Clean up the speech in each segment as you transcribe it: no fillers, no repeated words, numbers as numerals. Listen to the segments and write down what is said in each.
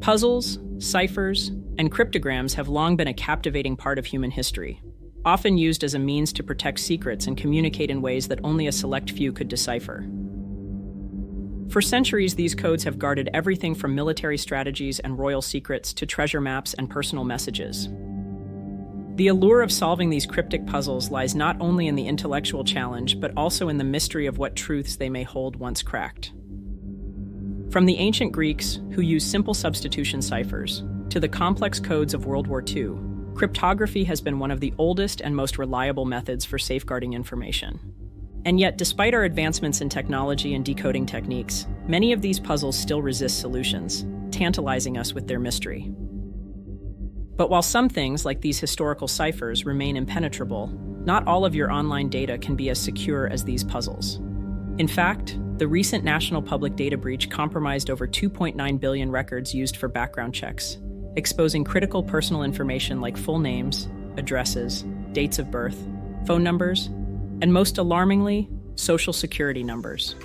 Puzzles, ciphers, and cryptograms have long been a captivating part of human history, often used as a means to protect secrets and communicate in ways that only a select few could decipher. For centuries, these codes have guarded everything from military strategies and royal secrets to treasure maps and personal messages. The allure of solving these cryptic puzzles lies not only in the intellectual challenge, but also in the mystery of what truths they may hold once cracked. From the ancient Greeks, who used simple substitution ciphers, to the complex codes of World War II, cryptography has been one of the oldest and most reliable methods for safeguarding information. And yet, despite our advancements in technology and decoding techniques, many of these puzzles still resist solutions, tantalizing us with their mystery. But while some things, like these historical ciphers, remain impenetrable, not all of your online data can be as secure as these puzzles. In fact, the recent national public data breach compromised over 2.9 billion records used for background checks, exposing critical personal information like full names, addresses, dates of birth, phone numbers, and most alarmingly, social security numbers.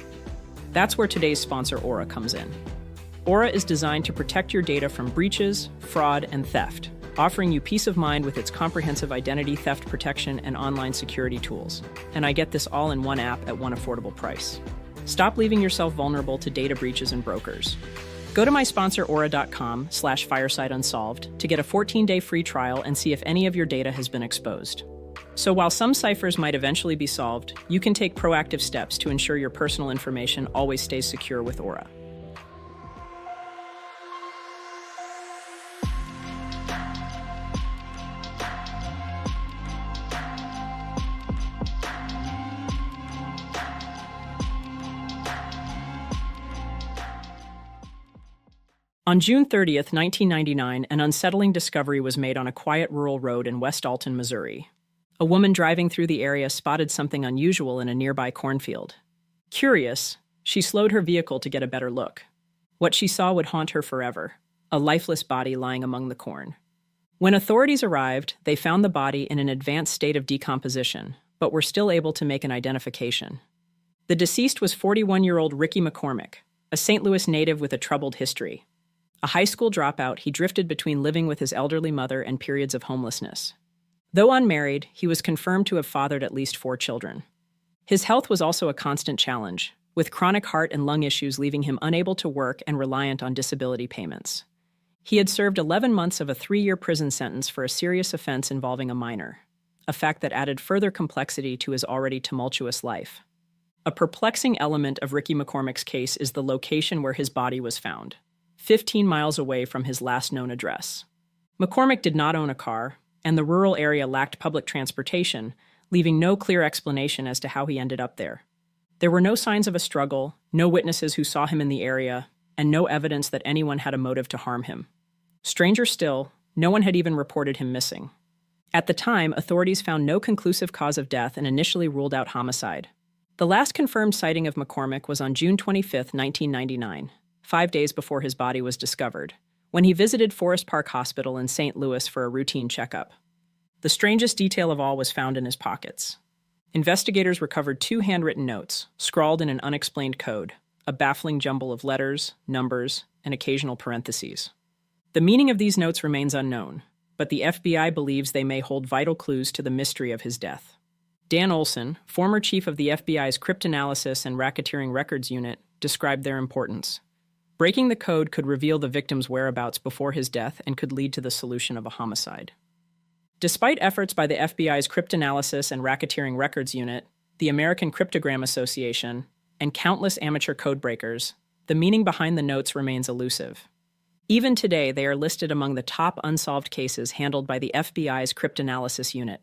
That's where today's sponsor, Aura, comes in. Aura is designed to protect your data from breaches, fraud, and theft, offering you peace of mind with its comprehensive identity theft protection and online security tools. And I get this all in one app at one affordable price. Stop leaving yourself vulnerable to data breaches and brokers. Go to my sponsor aura.com/Fireside Unsolved to get a 14-day free trial and see if any of your data has been exposed. So while some ciphers might eventually be solved, you can take proactive steps to ensure your personal information always stays secure with Aura. On June 30th, 1999, an unsettling discovery was made on a quiet rural road in West Alton, Missouri. A woman driving through the area spotted something unusual in a nearby cornfield. Curious, she slowed her vehicle to get a better look. What she saw would haunt her forever: a lifeless body lying among the corn. When authorities arrived, they found the body in an advanced state of decomposition, but were still able to make an identification. The deceased was 41-year-old Ricky McCormick, a St. Louis native with a troubled history. A high school dropout, he drifted between living with his elderly mother and periods of homelessness. Though unmarried, he was confirmed to have fathered at least 4 children. His health was also a constant challenge, with chronic heart and lung issues leaving him unable to work and reliant on disability payments. He had served 11 months of a 3-year prison sentence for a serious offense involving a minor, a fact that added further complexity to his already tumultuous life. A perplexing element of Ricky McCormick's case is the location where his body was found, 15 miles away from his last known address. McCormick did not own a car, and the rural area lacked public transportation, leaving no clear explanation as to how he ended up there. There were no signs of a struggle, no witnesses who saw him in the area, and no evidence that anyone had a motive to harm him. Stranger still, no one had even reported him missing. At the time, authorities found no conclusive cause of death and initially ruled out homicide. The last confirmed sighting of McCormick was on June 25, 1999. 5 days before his body was discovered, when he visited Forest Park Hospital in St. Louis for a routine checkup. The strangest detail of all was found in his pockets. Investigators recovered 2 handwritten notes, scrawled in an unexplained code, a baffling jumble of letters, numbers, and occasional parentheses. The meaning of these notes remains unknown, but the FBI believes they may hold vital clues to the mystery of his death. Dan Olson, former chief of the FBI's Cryptanalysis and Racketeering Records Unit, described their importance. Breaking the code could reveal the victim's whereabouts before his death and could lead to the solution of a homicide. Despite efforts by the FBI's Cryptanalysis and Racketeering Records Unit, the American Cryptogram Association, and countless amateur codebreakers, the meaning behind the notes remains elusive. Even today, they are listed among the top unsolved cases handled by the FBI's Cryptanalysis Unit.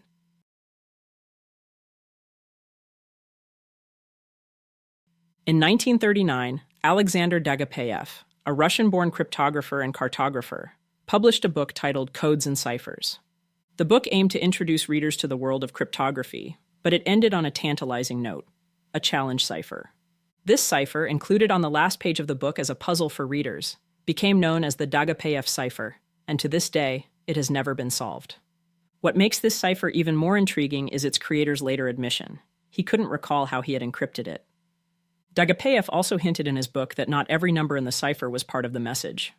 In 1939, Alexander Dagapeyev, a Russian-born cryptographer and cartographer, published a book titled Codes and Ciphers. The book aimed to introduce readers to the world of cryptography, but it ended on a tantalizing note: a challenge cipher. This cipher, included on the last page of the book as a puzzle for readers, became known as the Dagapeyev cipher, and to this day, it has never been solved. What makes this cipher even more intriguing is its creator's later admission. He couldn't recall how he had encrypted it. Dagapeyev also hinted in his book that not every number in the cipher was part of the message.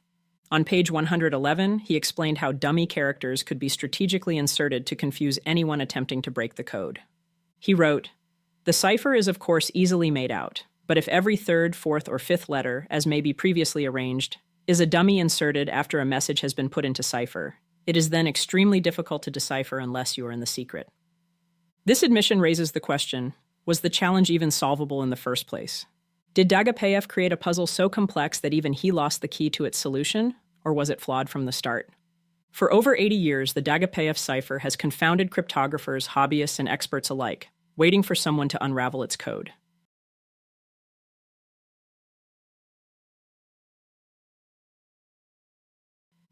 On page 111, he explained how dummy characters could be strategically inserted to confuse anyone attempting to break the code. He wrote, "The cipher is of course easily made out, but if every third, fourth, or fifth letter, as may be previously arranged, is a dummy inserted after a message has been put into cipher, it is then extremely difficult to decipher unless you are in the secret." This admission raises the question, was the challenge even solvable in the first place? Did Daguerreotype create a puzzle so complex that even he lost the key to its solution, or was it flawed from the start? For over 80 years, the Daguerreotype cipher has confounded cryptographers, hobbyists, and experts alike, waiting for someone to unravel its code.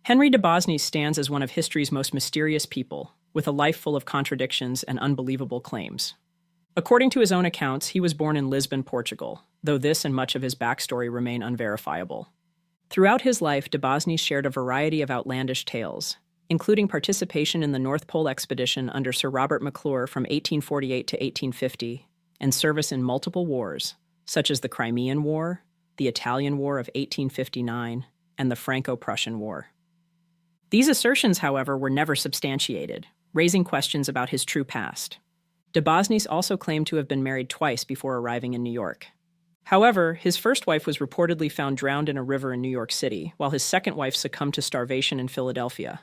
Henry de Bosny stands as one of history's most mysterious people, with a life full of contradictions and unbelievable claims. According to his own accounts, he was born in Lisbon, Portugal, though this and much of his backstory remain unverifiable. Throughout his life, de Bosny shared a variety of outlandish tales, including participation in the North Pole expedition under Sir Robert McClure from 1848 to 1850, and service in multiple wars, such as the Crimean War, the Italian War of 1859, and the Franco-Prussian War. These assertions, however, were never substantiated, raising questions about his true past. De Bosny also claimed to have been married twice before arriving in New York. However, his first wife was reportedly found drowned in a river in New York City, while his second wife succumbed to starvation in Philadelphia.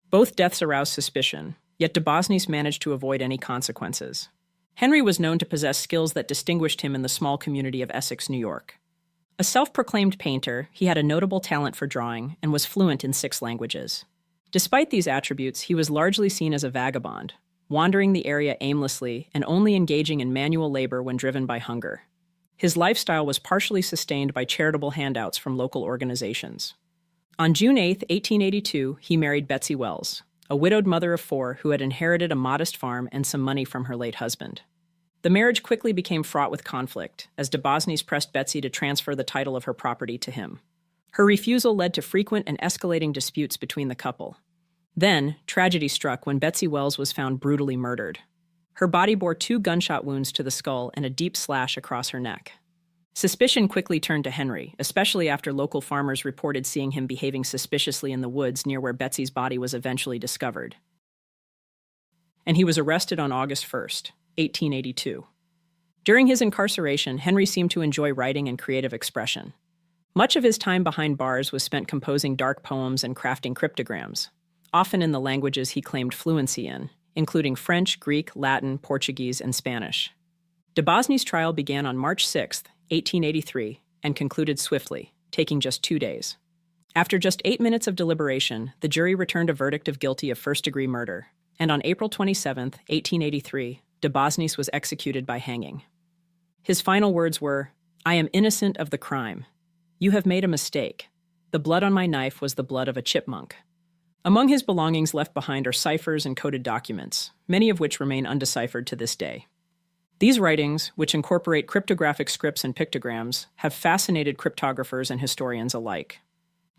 Both deaths aroused suspicion, yet de Bosny managed to avoid any consequences. Henry was known to possess skills that distinguished him in the small community of Essex, New York. A self-proclaimed painter, he had a notable talent for drawing and was fluent in 6 languages. Despite these attributes, he was largely seen as a vagabond, wandering the area aimlessly and only engaging in manual labor when driven by hunger. His lifestyle was partially sustained by charitable handouts from local organizations. On June 8, 1882, he married Betsy Wells, a widowed mother of 4 who had inherited a modest farm and some money from her late husband. The marriage quickly became fraught with conflict, as de Bosny pressed Betsy to transfer the title of her property to him. Her refusal led to frequent and escalating disputes between the couple. Then, tragedy struck when Betsy Wells was found brutally murdered. Her body bore 2 gunshot wounds to the skull and a deep slash across her neck. Suspicion quickly turned to Henry, especially after local farmers reported seeing him behaving suspiciously in the woods near where Betsy's body was eventually discovered. And he was arrested on August 1, 1882. During his incarceration, Henry seemed to enjoy writing and creative expression. Much of his time behind bars was spent composing dark poems and crafting cryptograms, often in the languages he claimed fluency in, including French, Greek, Latin, Portuguese, and Spanish. De Bosny's trial began on March 6, 1883, and concluded swiftly, taking just 2 days. After just 8 minutes of deliberation, the jury returned a verdict of guilty of first-degree murder, and on April 27, 1883, de Bosny was executed by hanging. His final words were, "I am innocent of the crime. You have made a mistake. The blood on my knife was the blood of a chipmunk." Among his belongings left behind are ciphers and coded documents, many of which remain undeciphered to this day. These writings, which incorporate cryptographic scripts and pictograms, have fascinated cryptographers and historians alike.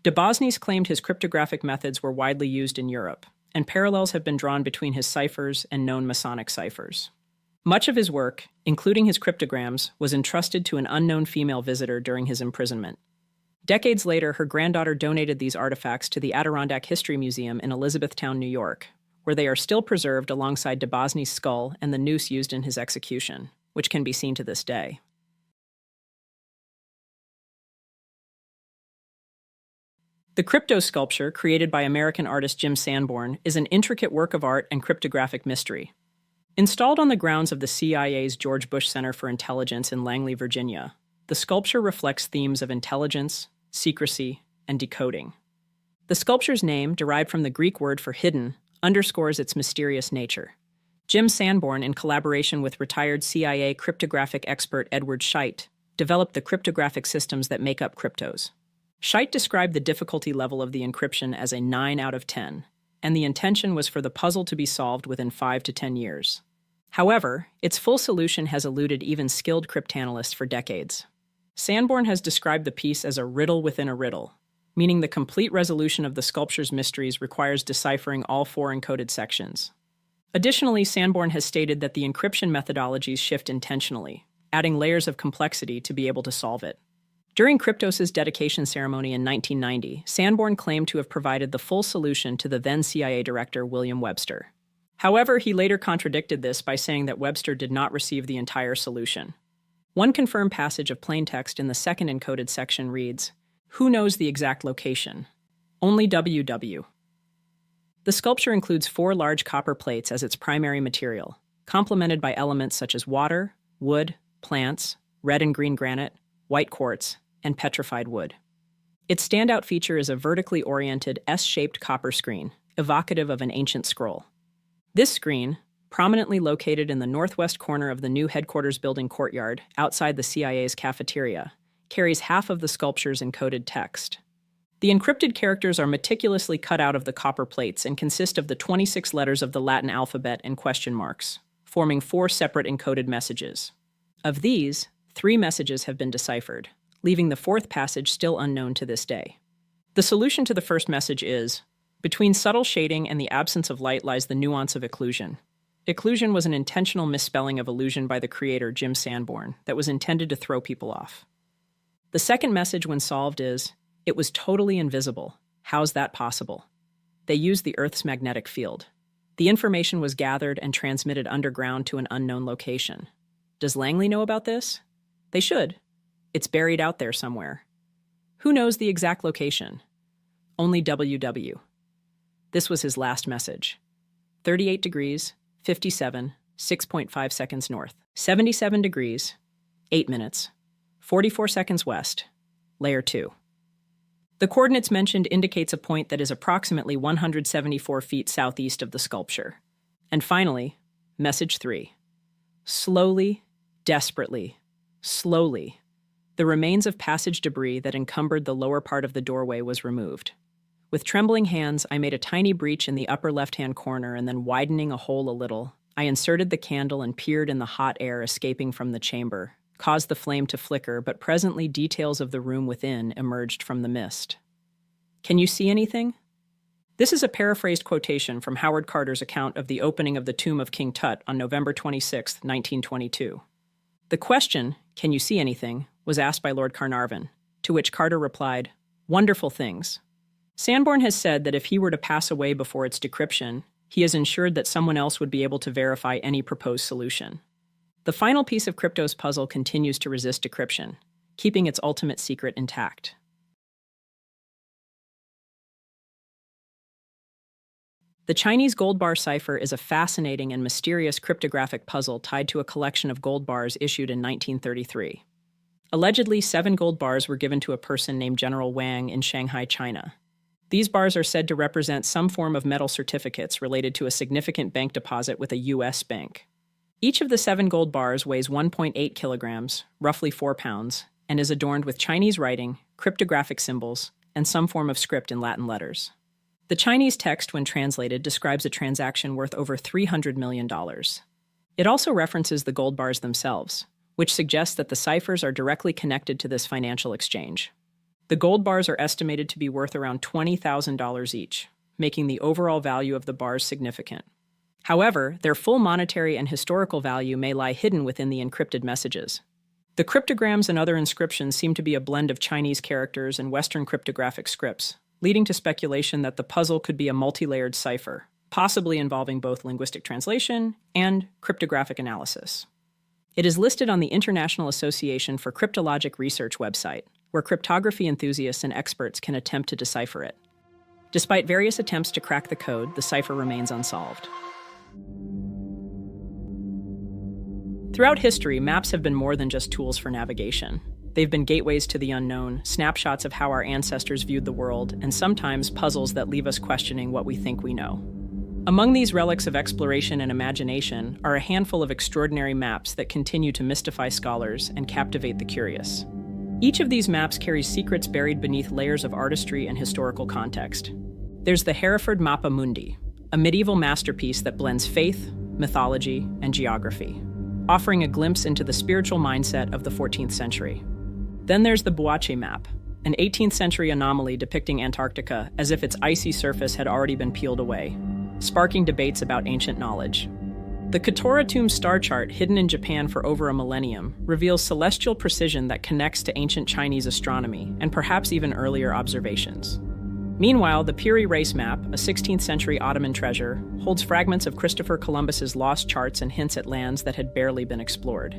De Bosny claimed his cryptographic methods were widely used in Europe, and parallels have been drawn between his ciphers and known Masonic ciphers. Much of his work, including his cryptograms, was entrusted to an unknown female visitor during his imprisonment. Decades later, her granddaughter donated these artifacts to the Adirondack History Museum in Elizabethtown, New York, where they are still preserved alongside de Bosny's skull and the noose used in his execution, which can be seen to this day. The crypto sculpture, created by American artist Jim Sanborn, is an intricate work of art and cryptographic mystery. Installed on the grounds of the CIA's George Bush Center for Intelligence in Langley, Virginia, the sculpture reflects themes of intelligence, secrecy, and decoding. The sculpture's name, derived from the Greek word for hidden, underscores its mysterious nature. Jim Sanborn, in collaboration with retired CIA cryptographic expert Edward Scheit, developed the cryptographic systems that make up cryptos. Scheit described the difficulty level of the encryption as a 9 out of 10, and the intention was for the puzzle to be solved within 5 to 10 years. However, its full solution has eluded even skilled cryptanalysts for decades. Sanborn has described the piece as a riddle within a riddle, meaning the complete resolution of the sculpture's mysteries requires deciphering all 4 encoded sections. Additionally, Sanborn has stated that the encryption methodologies shift intentionally, adding layers of complexity to be able to solve it. During Kryptos' dedication ceremony in 1990, Sanborn claimed to have provided the full solution to the then CIA director William Webster. However, he later contradicted this by saying that Webster did not receive the entire solution. One confirmed passage of plaintext in the second encoded section reads, "Who knows the exact location? Only WW." The sculpture includes 4 large copper plates as its primary material, complemented by elements such as water, wood, plants, red and green granite, white quartz, and petrified wood. Its standout feature is a vertically oriented S-shaped copper screen, evocative of an ancient scroll. This screen, prominently located in the northwest corner of the new headquarters building courtyard outside the CIA's cafeteria, carries half of the sculpture's encoded text. The encrypted characters are meticulously cut out of the copper plates and consist of the 26 letters of the Latin alphabet and question marks, forming 4 separate encoded messages. Of these, 3 messages have been deciphered, leaving the 4th passage still unknown to this day. The solution to the first message is, "Between subtle shading and the absence of light lies the nuance of occlusion." Occlusion was an intentional misspelling of illusion by the creator Jim Sanborn that was intended to throw people off. The second message when solved is, "It was totally invisible. How's that possible?" They used the Earth's magnetic field. The information was gathered and transmitted underground to an unknown location. Does Langley know about this? They should. It's buried out there somewhere. Who knows the exact location? Only WW. This was his last message. 38 degrees, 57, 6.5 seconds north. 77 degrees, 8 minutes, 44 seconds west, layer 2. The coordinates mentioned indicates a point that is approximately 174 feet southeast of the sculpture. And finally, message 3. Slowly, desperately, slowly, the remains of passage debris that encumbered the lower part of the doorway was removed. With trembling hands, I made a tiny breach in the upper left-hand corner and then widening a hole a little, I inserted the candle and peered in the hot air escaping from the chamber, caused the flame to flicker, but presently details of the room within emerged from the mist. Can you see anything? This is a paraphrased quotation from Howard Carter's account of the opening of the tomb of King Tut on November 26, 1922. The question, "Can you see anything?" was asked by Lord Carnarvon, to which Carter replied, "Wonderful things." Sanborn has said that if he were to pass away before its decryption, he has ensured that someone else would be able to verify any proposed solution. The final piece of Kryptos' puzzle continues to resist decryption, keeping its ultimate secret intact. The Chinese gold bar cipher is a fascinating and mysterious cryptographic puzzle tied to a collection of gold bars issued in 1933. Allegedly, 7 gold bars were given to a person named General Wang in Shanghai, China. These bars are said to represent some form of metal certificates related to a significant bank deposit with a U.S. bank. Each of the 7 gold bars weighs 1.8 kilograms, roughly 4 pounds, and is adorned with Chinese writing, cryptographic symbols, and some form of script in Latin letters. The Chinese text, when translated, describes a transaction worth over $300 million. It also references the gold bars themselves, which suggests that the ciphers are directly connected to this financial exchange. The gold bars are estimated to be worth around $20,000 each, making the overall value of the bars significant. However, their full monetary and historical value may lie hidden within the encrypted messages. The cryptograms and other inscriptions seem to be a blend of Chinese characters and Western cryptographic scripts, leading to speculation that the puzzle could be a multi-layered cipher, possibly involving both linguistic translation and cryptographic analysis. It is listed on the International Association for Cryptologic Research website, where cryptography enthusiasts and experts can attempt to decipher it. Despite various attempts to crack the code, the cipher remains unsolved. Throughout history, maps have been more than just tools for navigation. They've been gateways to the unknown, snapshots of how our ancestors viewed the world, and sometimes puzzles that leave us questioning what we think we know. Among these relics of exploration and imagination are a handful of extraordinary maps that continue to mystify scholars and captivate the curious. Each of these maps carries secrets buried beneath layers of artistry and historical context. There's the Hereford Mappa Mundi, a medieval masterpiece that blends faith, mythology, and geography, offering a glimpse into the spiritual mindset of the 14th century. Then there's the Boache map, an 18th century anomaly depicting Antarctica as if its icy surface had already been peeled away, sparking debates about ancient knowledge. The Katora Tomb star chart, hidden in Japan for over a millennium, reveals celestial precision that connects to ancient Chinese astronomy and perhaps even earlier observations. Meanwhile, the Piri Race map, a 16th century Ottoman treasure, holds fragments of Christopher Columbus's lost charts and hints at lands that had barely been explored.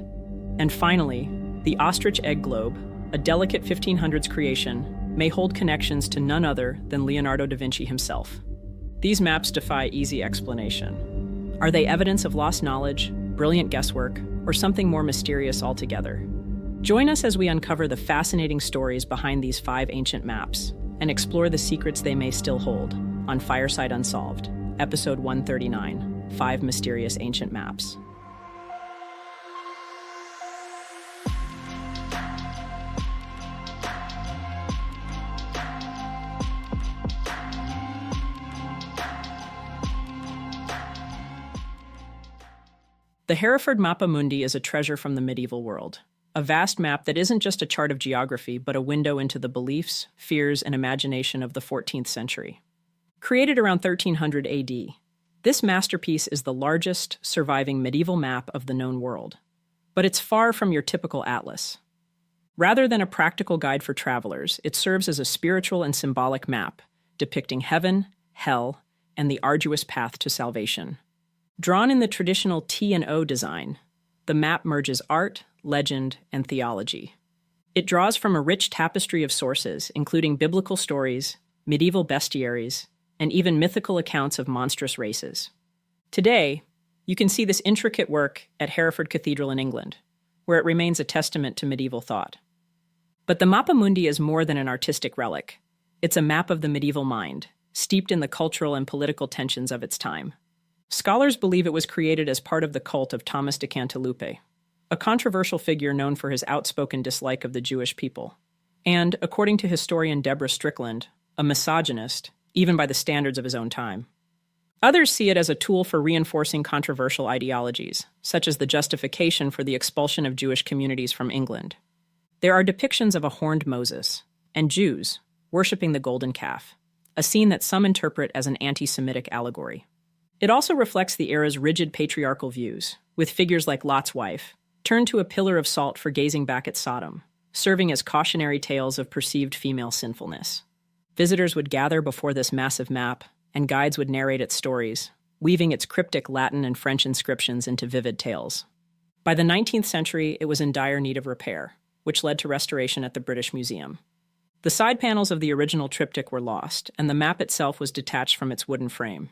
And finally, the ostrich egg globe, a delicate 1500s creation, may hold connections to none other than Leonardo da Vinci himself. These maps defy easy explanation. Are they evidence of lost knowledge, brilliant guesswork, or something more mysterious altogether? Join us as we uncover the fascinating stories behind these 5 ancient maps and explore the secrets they may still hold on Fireside Unsolved, Episode 139, 5 Mysterious Ancient Maps. The Hereford Mappa Mundi is a treasure from the medieval world. A vast map that isn't just a chart of geography, but a window into the beliefs, fears, and imagination of the 14th century. Created around 1300 AD, this masterpiece is the largest surviving medieval map of the known world. But it's far from your typical atlas. Rather than a practical guide for travelers, it serves as a spiritual and symbolic map, depicting heaven, hell, and the arduous path to salvation. Drawn in the traditional T&O design, the map merges art, legend, and theology. It draws from a rich tapestry of sources, including biblical stories, medieval bestiaries, and even mythical accounts of monstrous races. Today, you can see this intricate work at Hereford Cathedral in England, where it remains a testament to medieval thought. But the Mappa Mundi is more than an artistic relic. It's a map of the medieval mind, steeped in the cultural and political tensions of its time. Scholars believe it was created as part of the cult of Thomas de Cantilupe, a controversial figure known for his outspoken dislike of the Jewish people, and, according to historian Deborah Strickland, a misogynist, even by the standards of his own time. Others see it as a tool for reinforcing controversial ideologies, such as the justification for the expulsion of Jewish communities from England. There are depictions of a horned Moses, and Jews worshipping the golden calf, a scene that some interpret as an anti-Semitic allegory. It also reflects the era's rigid patriarchal views, with figures like Lot's wife, turned to a pillar of salt for gazing back at Sodom, serving as cautionary tales of perceived female sinfulness. Visitors would gather before this massive map, and guides would narrate its stories, weaving its cryptic Latin and French inscriptions into vivid tales. By the 19th century, it was in dire need of repair, which led to restoration at the British Museum. The side panels of the original triptych were lost, and the map itself was detached from its wooden frame.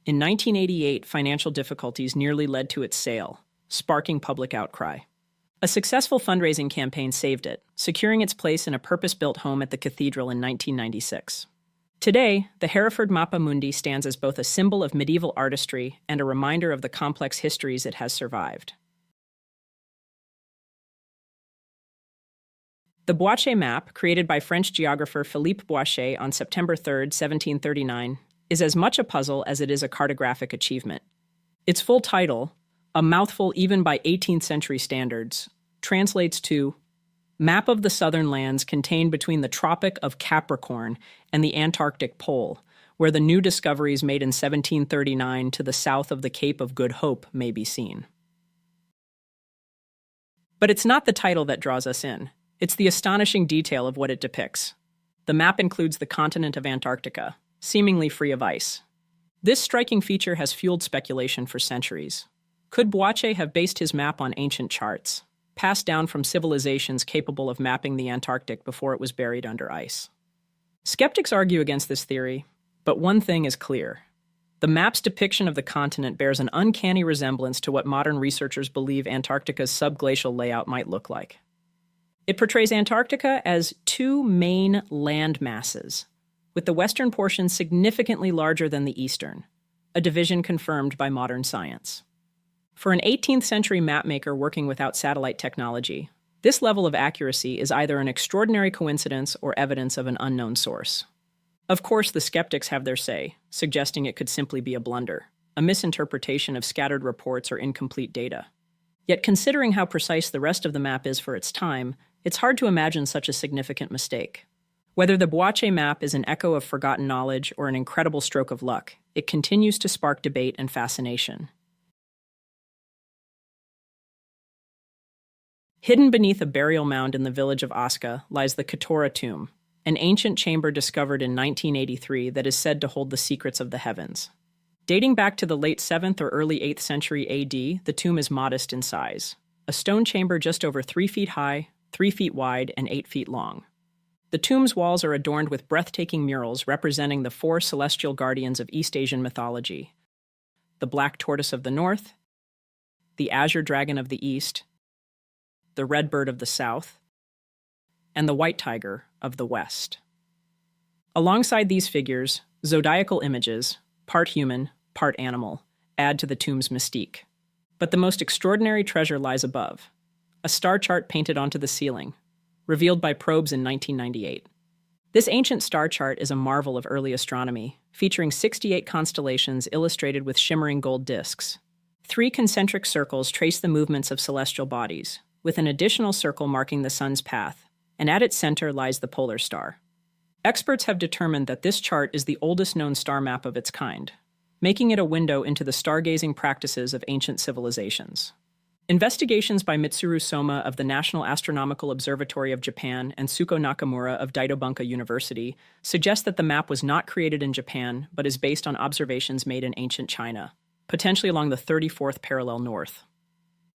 In 1988, financial difficulties nearly led to its sale, sparking public outcry. A successful fundraising campaign saved it, securing its place in a purpose-built home at the cathedral in 1996. Today, the Hereford Mappa Mundi stands as both a symbol of medieval artistry and a reminder of the complex histories it has survived. The Boichet map, created by French geographer Philippe Boichet on September 3, 1739, is as much a puzzle as it is a cartographic achievement. Its full title, a mouthful even by 18th century standards, translates to Map of the Southern Lands contained between the Tropic of Capricorn and the Antarctic Pole, where the new discoveries made in 1739 to the south of the Cape of Good Hope may be seen. But it's not the title that draws us in. It's the astonishing detail of what it depicts. The map includes the continent of Antarctica, seemingly free of ice. This striking feature has fueled speculation for centuries. Could Boichet have based his map on ancient charts, passed down from civilizations capable of mapping the Antarctic before it was buried under ice? Skeptics argue against this theory, but one thing is clear. The map's depiction of the continent bears an uncanny resemblance to what modern researchers believe Antarctica's subglacial layout might look like. It portrays Antarctica as 2 main land masses, with the western portion significantly larger than the eastern, a division confirmed by modern science. For an 18th century mapmaker working without satellite technology, this level of accuracy is either an extraordinary coincidence or evidence of an unknown source. Of course, the skeptics have their say, suggesting it could simply be a blunder, a misinterpretation of scattered reports or incomplete data. Yet considering how precise the rest of the map is for its time, it's hard to imagine such a significant mistake. Whether the Boichet map is an echo of forgotten knowledge or an incredible stroke of luck, it continues to spark debate and fascination. Hidden beneath a burial mound in the village of Aska lies the Ketora tomb, an ancient chamber discovered in 1983 that is said to hold the secrets of the heavens. Dating back to the late 7th or early 8th century AD, the tomb is modest in size. A stone chamber just over 3 feet high, 3 feet wide, and 8 feet long. The tomb's walls are adorned with breathtaking murals representing the 4 celestial guardians of East Asian mythology: the Black Tortoise of the North, the Azure Dragon of the East, the Red Bird of the South, and the White Tiger of the West. Alongside these figures, zodiacal images, part human, part animal, add to the tomb's mystique. But the most extraordinary treasure lies above: a star chart painted onto the ceiling, revealed by probes in 1998. This ancient star chart is a marvel of early astronomy, featuring 68 constellations illustrated with shimmering gold disks. 3 concentric circles trace the movements of celestial bodies, with an additional circle marking the sun's path, and at its center lies the polar star. Experts have determined that this chart is the oldest known star map of its kind, making it a window into the stargazing practices of ancient civilizations. Investigations by Mitsuru Soma of the National Astronomical Observatory of Japan and Suko Nakamura of Daidobunka University suggest that the map was not created in Japan but is based on observations made in ancient China, potentially along the 34th parallel north.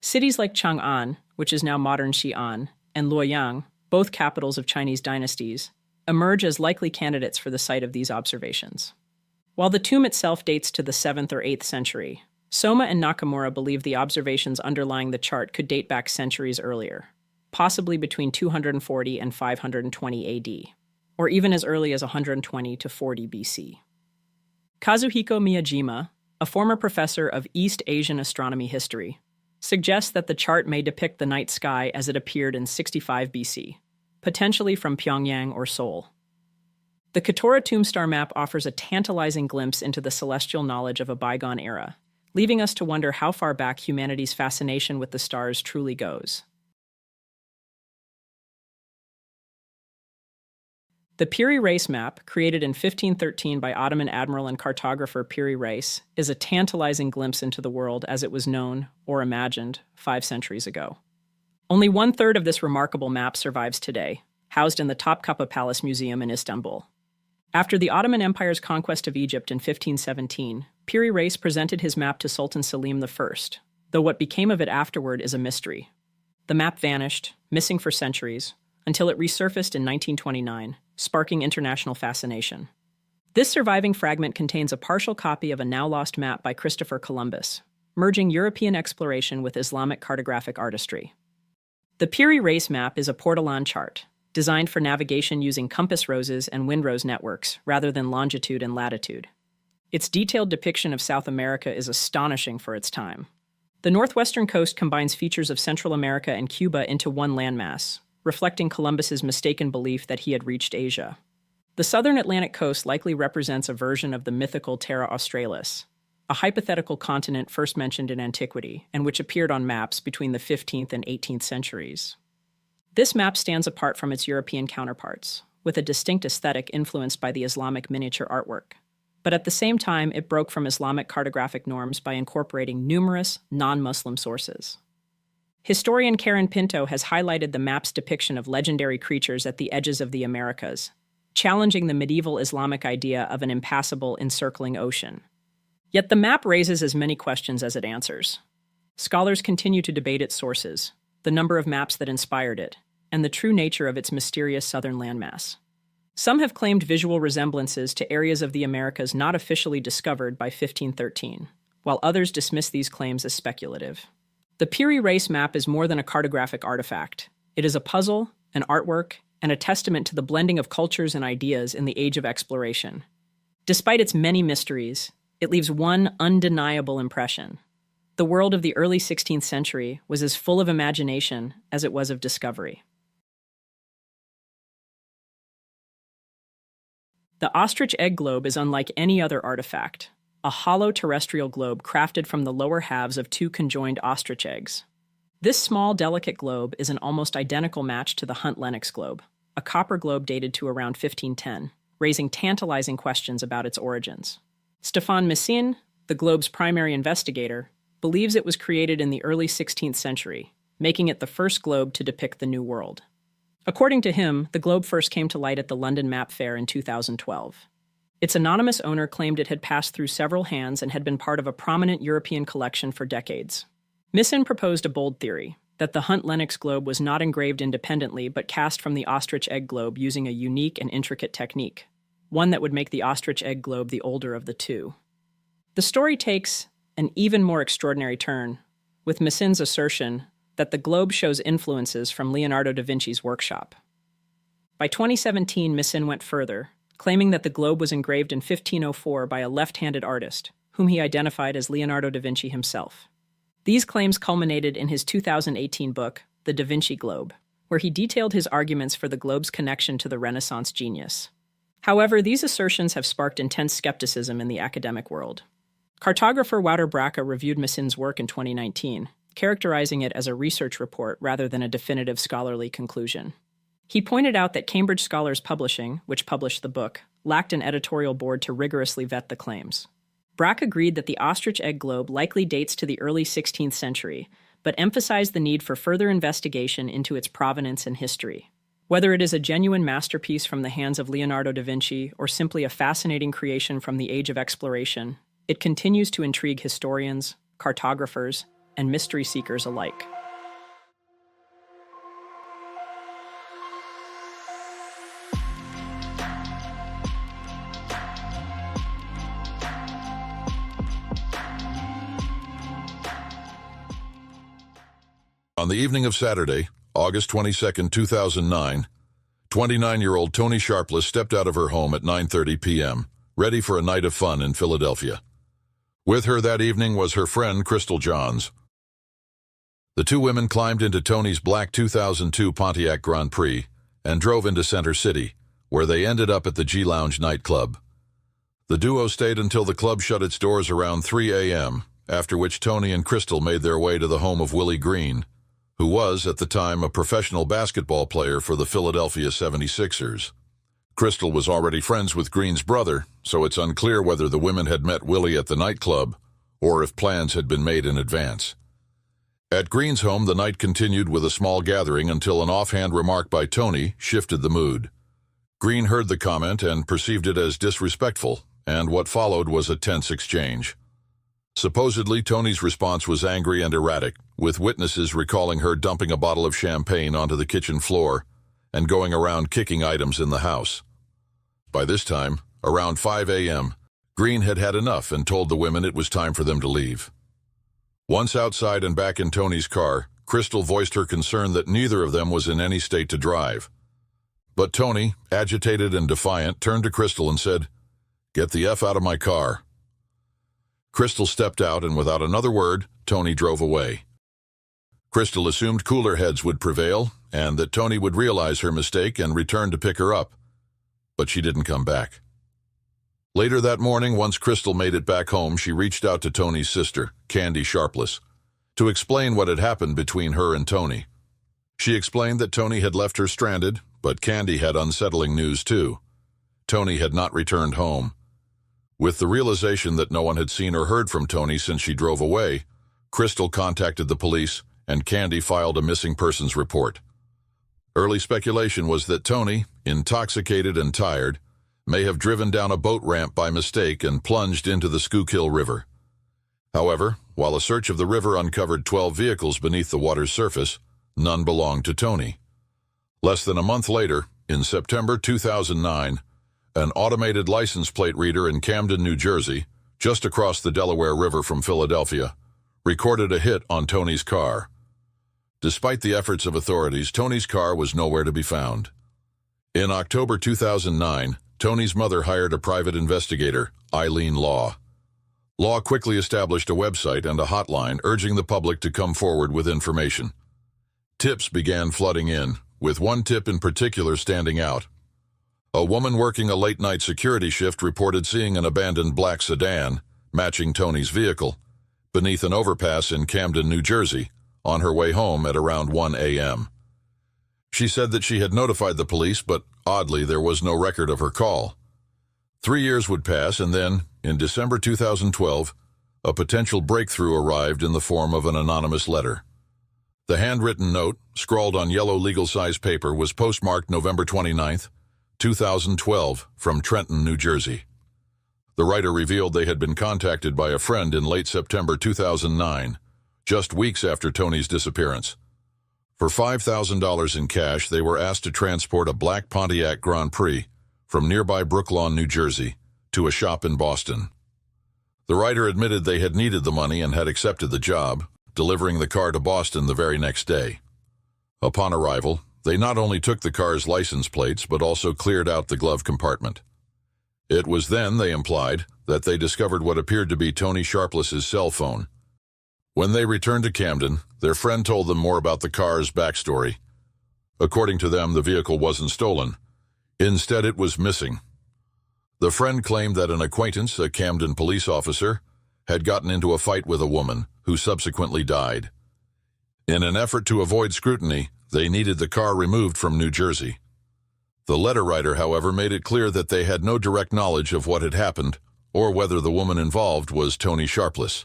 Cities like Chang'an, which is now modern Xi'an, and Luoyang, both capitals of Chinese dynasties, emerge as likely candidates for the site of these observations. While the tomb itself dates to the 7th or 8th century, Soma and Nakamura believe the observations underlying the chart could date back centuries earlier, possibly between 240 and 520 AD, or even as early as 120 to 40 BC. Kazuhiko Miyajima, a former professor of East Asian astronomy history, suggests that the chart may depict the night sky as it appeared in 65 BC, potentially from Pyongyang or Seoul. The Ketora tomb star map offers a tantalizing glimpse into the celestial knowledge of a bygone era, leaving us to wonder how far back humanity's fascination with the stars truly goes. The Piri Reis map, created in 1513 by Ottoman admiral and cartographer Piri Reis, is a tantalizing glimpse into the world as it was known, or imagined, 5 centuries ago. Only 1/3 of this remarkable map survives today, housed in the Topkapi Palace Museum in Istanbul. After the Ottoman Empire's conquest of Egypt in 1517, Piri Reis presented his map to Sultan Selim I, though what became of it afterward is a mystery. The map vanished, missing for centuries, until it resurfaced in 1929, sparking international fascination. This surviving fragment contains a partial copy of a now-lost map by Christopher Columbus, merging European exploration with Islamic cartographic artistry. The Piri Reis map is a portolan chart, designed for navigation using compass roses and windrose networks rather than longitude and latitude. Its detailed depiction of South America is astonishing for its time. The northwestern coast combines features of Central America and Cuba into one landmass, reflecting Columbus's mistaken belief that he had reached Asia. The southern Atlantic coast likely represents a version of the mythical Terra Australis, a hypothetical continent first mentioned in antiquity and which appeared on maps between the 15th and 18th centuries. This map stands apart from its European counterparts, with a distinct aesthetic influenced by the Islamic miniature artwork. But at the same time, it broke from Islamic cartographic norms by incorporating numerous non-Muslim sources. Historian Karen Pinto has highlighted the map's depiction of legendary creatures at the edges of the Americas, challenging the medieval Islamic idea of an impassable, encircling ocean. Yet the map raises as many questions as it answers. Scholars continue to debate its sources, the number of maps that inspired it, and the true nature of its mysterious southern landmass. Some have claimed visual resemblances to areas of the Americas not officially discovered by 1513, while others dismiss these claims as speculative. The Piri Reis map is more than a cartographic artifact. It is a puzzle, an artwork, and a testament to the blending of cultures and ideas in the age of exploration. Despite its many mysteries, it leaves one undeniable impression. The world of the early 16th century was as full of imagination as it was of discovery. The ostrich egg globe is unlike any other artifact, a hollow terrestrial globe crafted from the lower halves of 2 conjoined ostrich eggs. This small, delicate globe is an almost identical match to the Hunt Lennox globe, a copper globe dated to around 1510, raising tantalizing questions about its origins. Stéphane Messine, the globe's primary investigator, believes it was created in the early 16th century, making it the first globe to depict the New World. According to him, the globe first came to light at the London Map Fair in 2012. Its anonymous owner claimed it had passed through several hands and had been part of a prominent European collection for decades. Missin proposed a bold theory, that the Hunt Lennox globe was not engraved independently but cast from the ostrich egg globe using a unique and intricate technique, one that would make the ostrich egg globe the older of the two. The story takes an even more extraordinary turn, with Missin's assertion that the globe shows influences from Leonardo da Vinci's workshop. By 2017, Missin went further, claiming that the globe was engraved in 1504 by a left-handed artist, whom he identified as Leonardo da Vinci himself. These claims culminated in his 2018 book, The Da Vinci Globe, where he detailed his arguments for the globe's connection to the Renaissance genius. However, these assertions have sparked intense skepticism in the academic world. Cartographer Wouter Brakke reviewed Missin's work in 2019, characterizing it as a research report rather than a definitive scholarly conclusion. He pointed out that Cambridge Scholars Publishing, which published the book, lacked an editorial board to rigorously vet the claims. Brakke agreed that the ostrich egg globe likely dates to the early 16th century, but emphasized the need for further investigation into its provenance and history. Whether it is a genuine masterpiece from the hands of Leonardo da Vinci or simply a fascinating creation from the age of exploration, it continues to intrigue historians, cartographers, and mystery seekers alike. On the evening of Saturday, August 22, 2009, 29-year-old Tony Sharpless stepped out of her home at 9:30 p.m., ready for a night of fun in Philadelphia. With her that evening was her friend Crystal Johns. The two women climbed into Tony's black 2002 Pontiac Grand Prix and drove into Center City, where they ended up at the G Lounge nightclub. The duo stayed until the club shut its doors around 3 a.m., after which Tony and Crystal made their way to the home of Willie Green, who was, at the time, a professional basketball player for the Philadelphia 76ers. Crystal was already friends with Green's brother, so it's unclear whether the women had met Willie at the nightclub or if plans had been made in advance. At Green's home, the night continued with a small gathering until an offhand remark by Tony shifted the mood. Green heard the comment and perceived it as disrespectful, and what followed was a tense exchange. Supposedly, Tony's response was angry and erratic, with witnesses recalling her dumping a bottle of champagne onto the kitchen floor and going around kicking items in the house. By this time, around 5 a.m., Green had had enough and told the women it was time for them to leave. Once outside and back in Tony's car, Crystal voiced her concern that neither of them was in any state to drive. But Tony, agitated and defiant, turned to Crystal and said, "Get the F out of my car." Crystal stepped out, and without another word, Tony drove away. Crystal assumed cooler heads would prevail and that Tony would realize her mistake and return to pick her up, but she didn't come back. Later that morning, once Crystal made it back home, she reached out to Tony's sister, Candy Sharpless, to explain what had happened between her and Tony. She explained that Tony had left her stranded, but Candy had unsettling news too. Tony had not returned home. With the realization that no one had seen or heard from Tony since she drove away, Crystal contacted the police and Candy filed a missing persons report. Early speculation was that Tony, intoxicated and tired, may have driven down a boat ramp by mistake and plunged into the Schuylkill River. However, while a search of the river uncovered 12 vehicles beneath the water's surface, none belonged to Tony. Less than a month later, in September 2009, an automated license plate reader in Camden, New Jersey, just across the Delaware River from Philadelphia, recorded a hit on Tony's car. Despite the efforts of authorities, Tony's car was nowhere to be found. In October 2009, Tony's mother hired a private investigator, Eileen Law. Law quickly established a website and a hotline urging the public to come forward with information. Tips began flooding in, with one tip in particular standing out. A woman working a late-night security shift reported seeing an abandoned black sedan, matching Tony's vehicle, beneath an overpass in Camden, New Jersey, on her way home at around 1 a.m. She said that she had notified the police, but oddly there was no record of her call. 3 years would pass, and then, in December 2012, a potential breakthrough arrived in the form of an anonymous letter. The handwritten note, scrawled on yellow legal-size paper, was postmarked November 29, 2012, from Trenton, New Jersey. The writer revealed they had been contacted by a friend in late September 2009, just weeks after Tony's disappearance. For $5,000 in cash, they were asked to transport a black Pontiac Grand Prix from nearby Brooklawn, New Jersey, to a shop in Boston. The writer admitted they had needed the money and had accepted the job, delivering the car to Boston the very next day. Upon arrival, they not only took the car's license plates but also cleared out the glove compartment. It was then, they implied, that they discovered what appeared to be Tony Sharpless's cell phone. When they returned to Camden, their friend told them more about the car's backstory. According to them, the vehicle wasn't stolen. Instead, it was missing. The friend claimed that an acquaintance, a Camden police officer, had gotten into a fight with a woman who subsequently died. In an effort to avoid scrutiny, they needed the car removed from New Jersey. The letter writer, however, made it clear that they had no direct knowledge of what had happened or whether the woman involved was Tony Sharpless.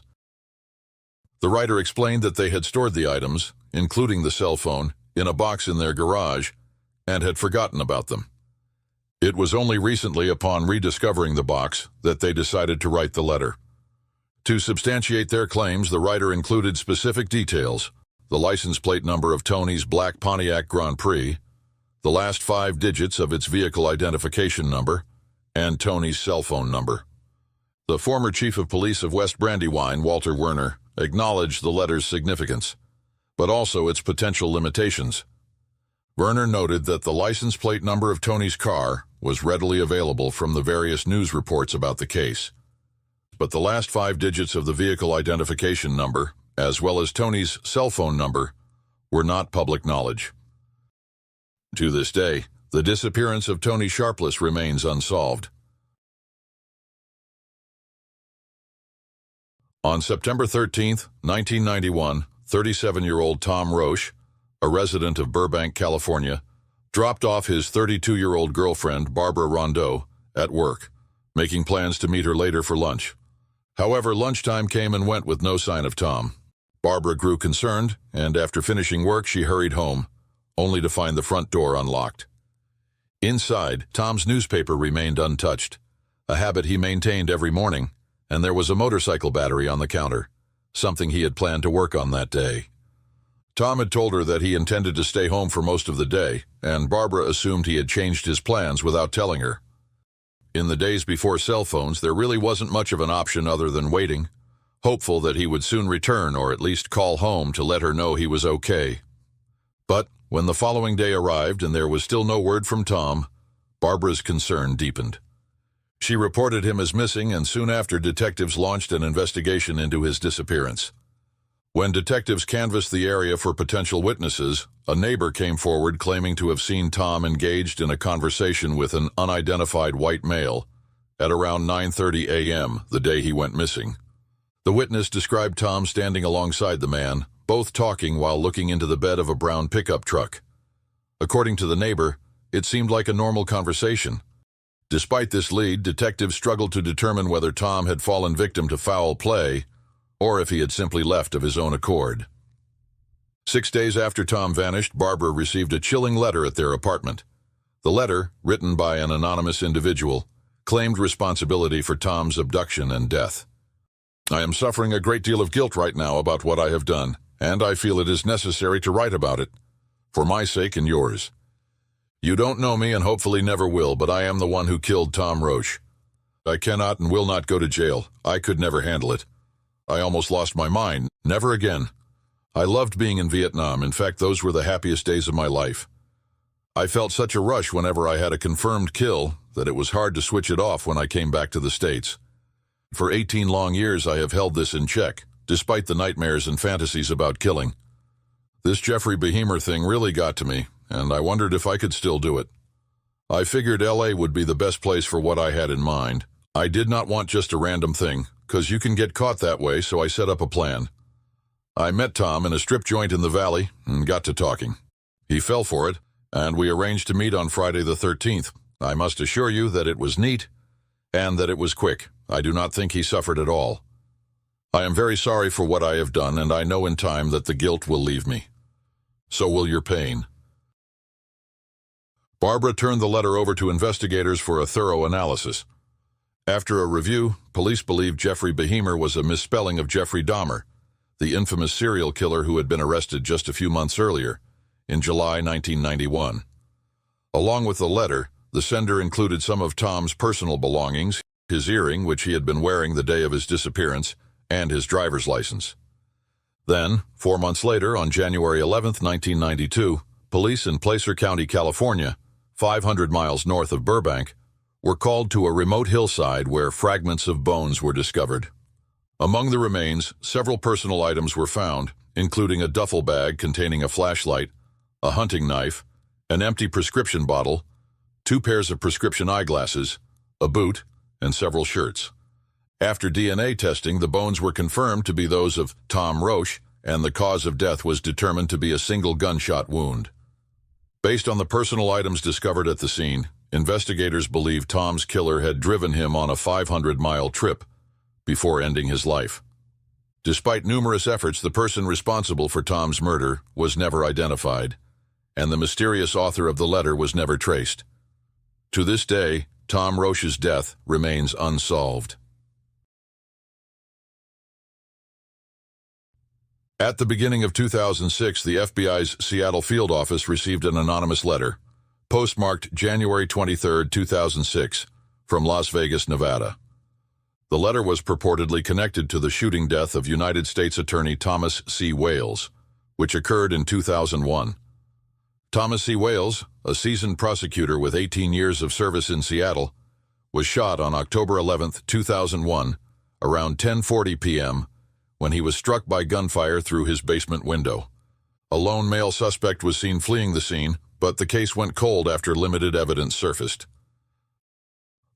The writer explained that they had stored the items, including the cell phone, in a box in their garage and had forgotten about them. It was only recently, upon rediscovering the box, that they decided to write the letter. To substantiate their claims, the writer included specific details: the license plate number of Tony's black Pontiac Grand Prix, the last 5 digits of its vehicle identification number, and Tony's cell phone number. The former chief of police of West Brandywine, Walter Werner, acknowledged the letter's significance, but also its potential limitations. Werner noted that the license plate number of Tony's car was readily available from the various news reports about the case, but the last 5 digits of the vehicle identification number, as well as Tony's cell phone number, were not public knowledge. To this day, the disappearance of Tony Sharpless remains unsolved. On September 13, 1991, 37-year-old Tom Roche, a resident of Burbank, California, dropped off his 32-year-old girlfriend, Barbara Rondeau, at work, making plans to meet her later for lunch. However, lunchtime came and went with no sign of Tom. Barbara grew concerned, and after finishing work, she hurried home, only to find the front door unlocked. Inside, Tom's newspaper remained untouched, a habit he maintained every morning, and there was a motorcycle battery on the counter, something he had planned to work on that day. Tom had told her that he intended to stay home for most of the day, and Barbara assumed he had changed his plans without telling her. In the days before cell phones, there really wasn't much of an option other than waiting, hopeful that he would soon return or at least call home to let her know he was okay. But when the following day arrived and there was still no word from Tom, Barbara's concern deepened. She reported him as missing, and soon after, detectives launched an investigation into his disappearance. When detectives canvassed the area for potential witnesses, a neighbor came forward claiming to have seen Tom engaged in a conversation with an unidentified white male at around 9:30 a.m. the day he went missing. The witness described Tom standing alongside the man, both talking while looking into the bed of a brown pickup truck. According to the neighbor, it seemed like a normal conversation. Despite this lead, detectives struggled to determine whether Tom had fallen victim to foul play or if he had simply left of his own accord. 6 days after Tom vanished, Barbara received a chilling letter at their apartment. The letter, written by an anonymous individual, claimed responsibility for Tom's abduction and death. "I am suffering a great deal of guilt right now about what I have done, and I feel it is necessary to write about it, for my sake and yours. You don't know me and hopefully never will, but I am the one who killed Tom Roche. I cannot and will not go to jail. I could never handle it. I almost lost my mind. Never again. I loved being in Vietnam. In fact, those were the happiest days of my life. I felt such a rush whenever I had a confirmed kill that it was hard to switch it off when I came back to the States. For 18 long years I have held this in check, despite the nightmares and fantasies about killing. This Jeffrey Behemer thing really got to me, and I wondered if I could still do it. I figured LA would be the best place for what I had in mind. I did not want just a random thing, because you can get caught that way, so I set up a plan. I met Tom in a strip joint in the valley and got to talking. He fell for it, and we arranged to meet on Friday the 13th. I must assure you that it was neat and that it was quick. I do not think he suffered at all. I am very sorry for what I have done, and I know in time that the guilt will leave me. So will your pain. Barbara turned the letter over to investigators for a thorough analysis. After a review, police believed Jeffrey Behemer was a misspelling of Jeffrey Dahmer, the infamous serial killer who had been arrested just a few months earlier, in July 1991. Along with the letter, the sender included some of Tom's personal belongings, his earring, which he had been wearing the day of his disappearance, and his driver's license. Then, 4 months later, on January 11, 1992, police in Placer County, California, 500 miles north of Burbank, were called to a remote hillside where fragments of bones were discovered. Among the remains, several personal items were found, including a duffel bag containing a flashlight, a hunting knife, an empty prescription bottle, 2 pairs of prescription eyeglasses, a boot, and several shirts. After DNA testing, the bones were confirmed to be those of Tom Roche, and the cause of death was determined to be a single gunshot wound. Based on the personal items discovered at the scene, investigators believe Tom's killer had driven him on a 500-mile trip before ending his life. Despite numerous efforts, the person responsible for Tom's murder was never identified, and the mysterious author of the letter was never traced. To this day, Tom Roche's death remains unsolved. At the beginning of 2006, the FBI's Seattle field office received an anonymous letter, postmarked January 23, 2006, from Las Vegas, Nevada. The letter was purportedly connected to the shooting death of United States Attorney Thomas C. Wales, which occurred in 2001. Thomas C. Wales, a seasoned prosecutor with 18 years of service in Seattle, was shot on October 11, 2001, around 10:40 p.m., when he was struck by gunfire through his basement window. A lone male suspect was seen fleeing the scene, but the case went cold after limited evidence surfaced.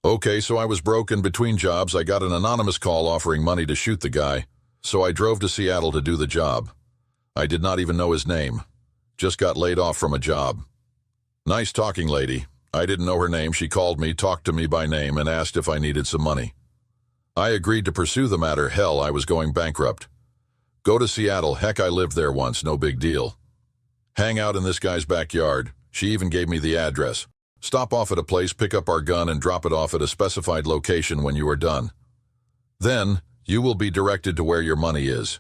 Okay, so I was broke and between jobs. I got an anonymous call offering money to shoot the guy, so I drove to Seattle to do the job. I did not even know his name. Just got laid off from a job. Nice talking lady. I didn't know her name. She called me, talked to me by name, and asked if I needed some money. I agreed to pursue the matter. Hell, I was going bankrupt. Go to Seattle. Heck, I lived there once. No big deal. Hang out in this guy's backyard. She even gave me the address. Stop off at a place, pick up our gun, and drop it off at a specified location when you are done. Then, you will be directed to where your money is.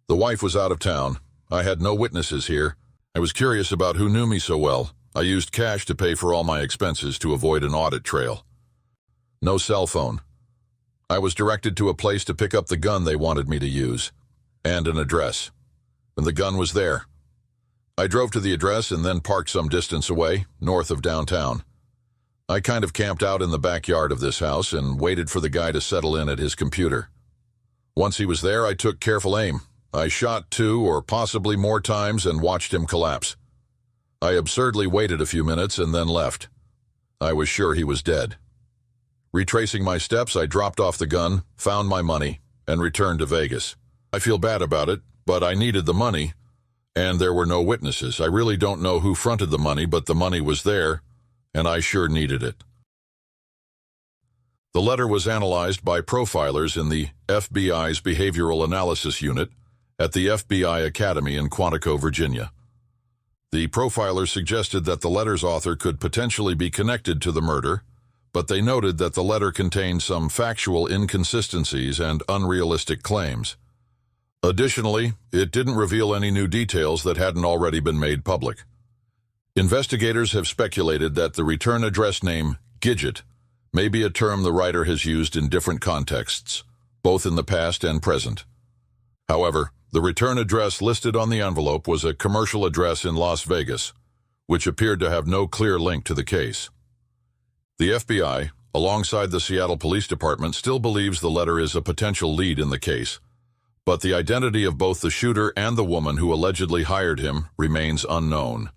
The wife was out of town. I had no witnesses here. I was curious about who knew me so well. I used cash to pay for all my expenses to avoid an audit trail. No cell phone. I was directed to a place to pick up the gun they wanted me to use, and an address. And the gun was there. I drove to the address and then parked some distance away, north of downtown. I kind of camped out in the backyard of this house and waited for the guy to settle in at his computer. Once he was there, I took careful aim. I shot 2 or possibly more times and watched him collapse. I absurdly waited a few minutes and then left. I was sure he was dead. Retracing my steps, I dropped off the gun, found my money, and returned to Vegas. I feel bad about it, but I needed the money, and there were no witnesses. I really don't know who fronted the money, but the money was there, and I sure needed it. The letter was analyzed by profilers in the FBI's Behavioral Analysis Unit at the FBI Academy in Quantico, Virginia. The profilers suggested that the letter's author could potentially be connected to the murder, but they noted that the letter contained some factual inconsistencies and unrealistic claims. Additionally, it didn't reveal any new details that hadn't already been made public. Investigators have speculated that the return address name, Gidget, may be a term the writer has used in different contexts, both in the past and present. However, the return address listed on the envelope was a commercial address in Las Vegas, which appeared to have no clear link to the case. The FBI, alongside the Seattle Police Department, still believes the letter is a potential lead in the case, but the identity of both the shooter and the woman who allegedly hired him remains unknown.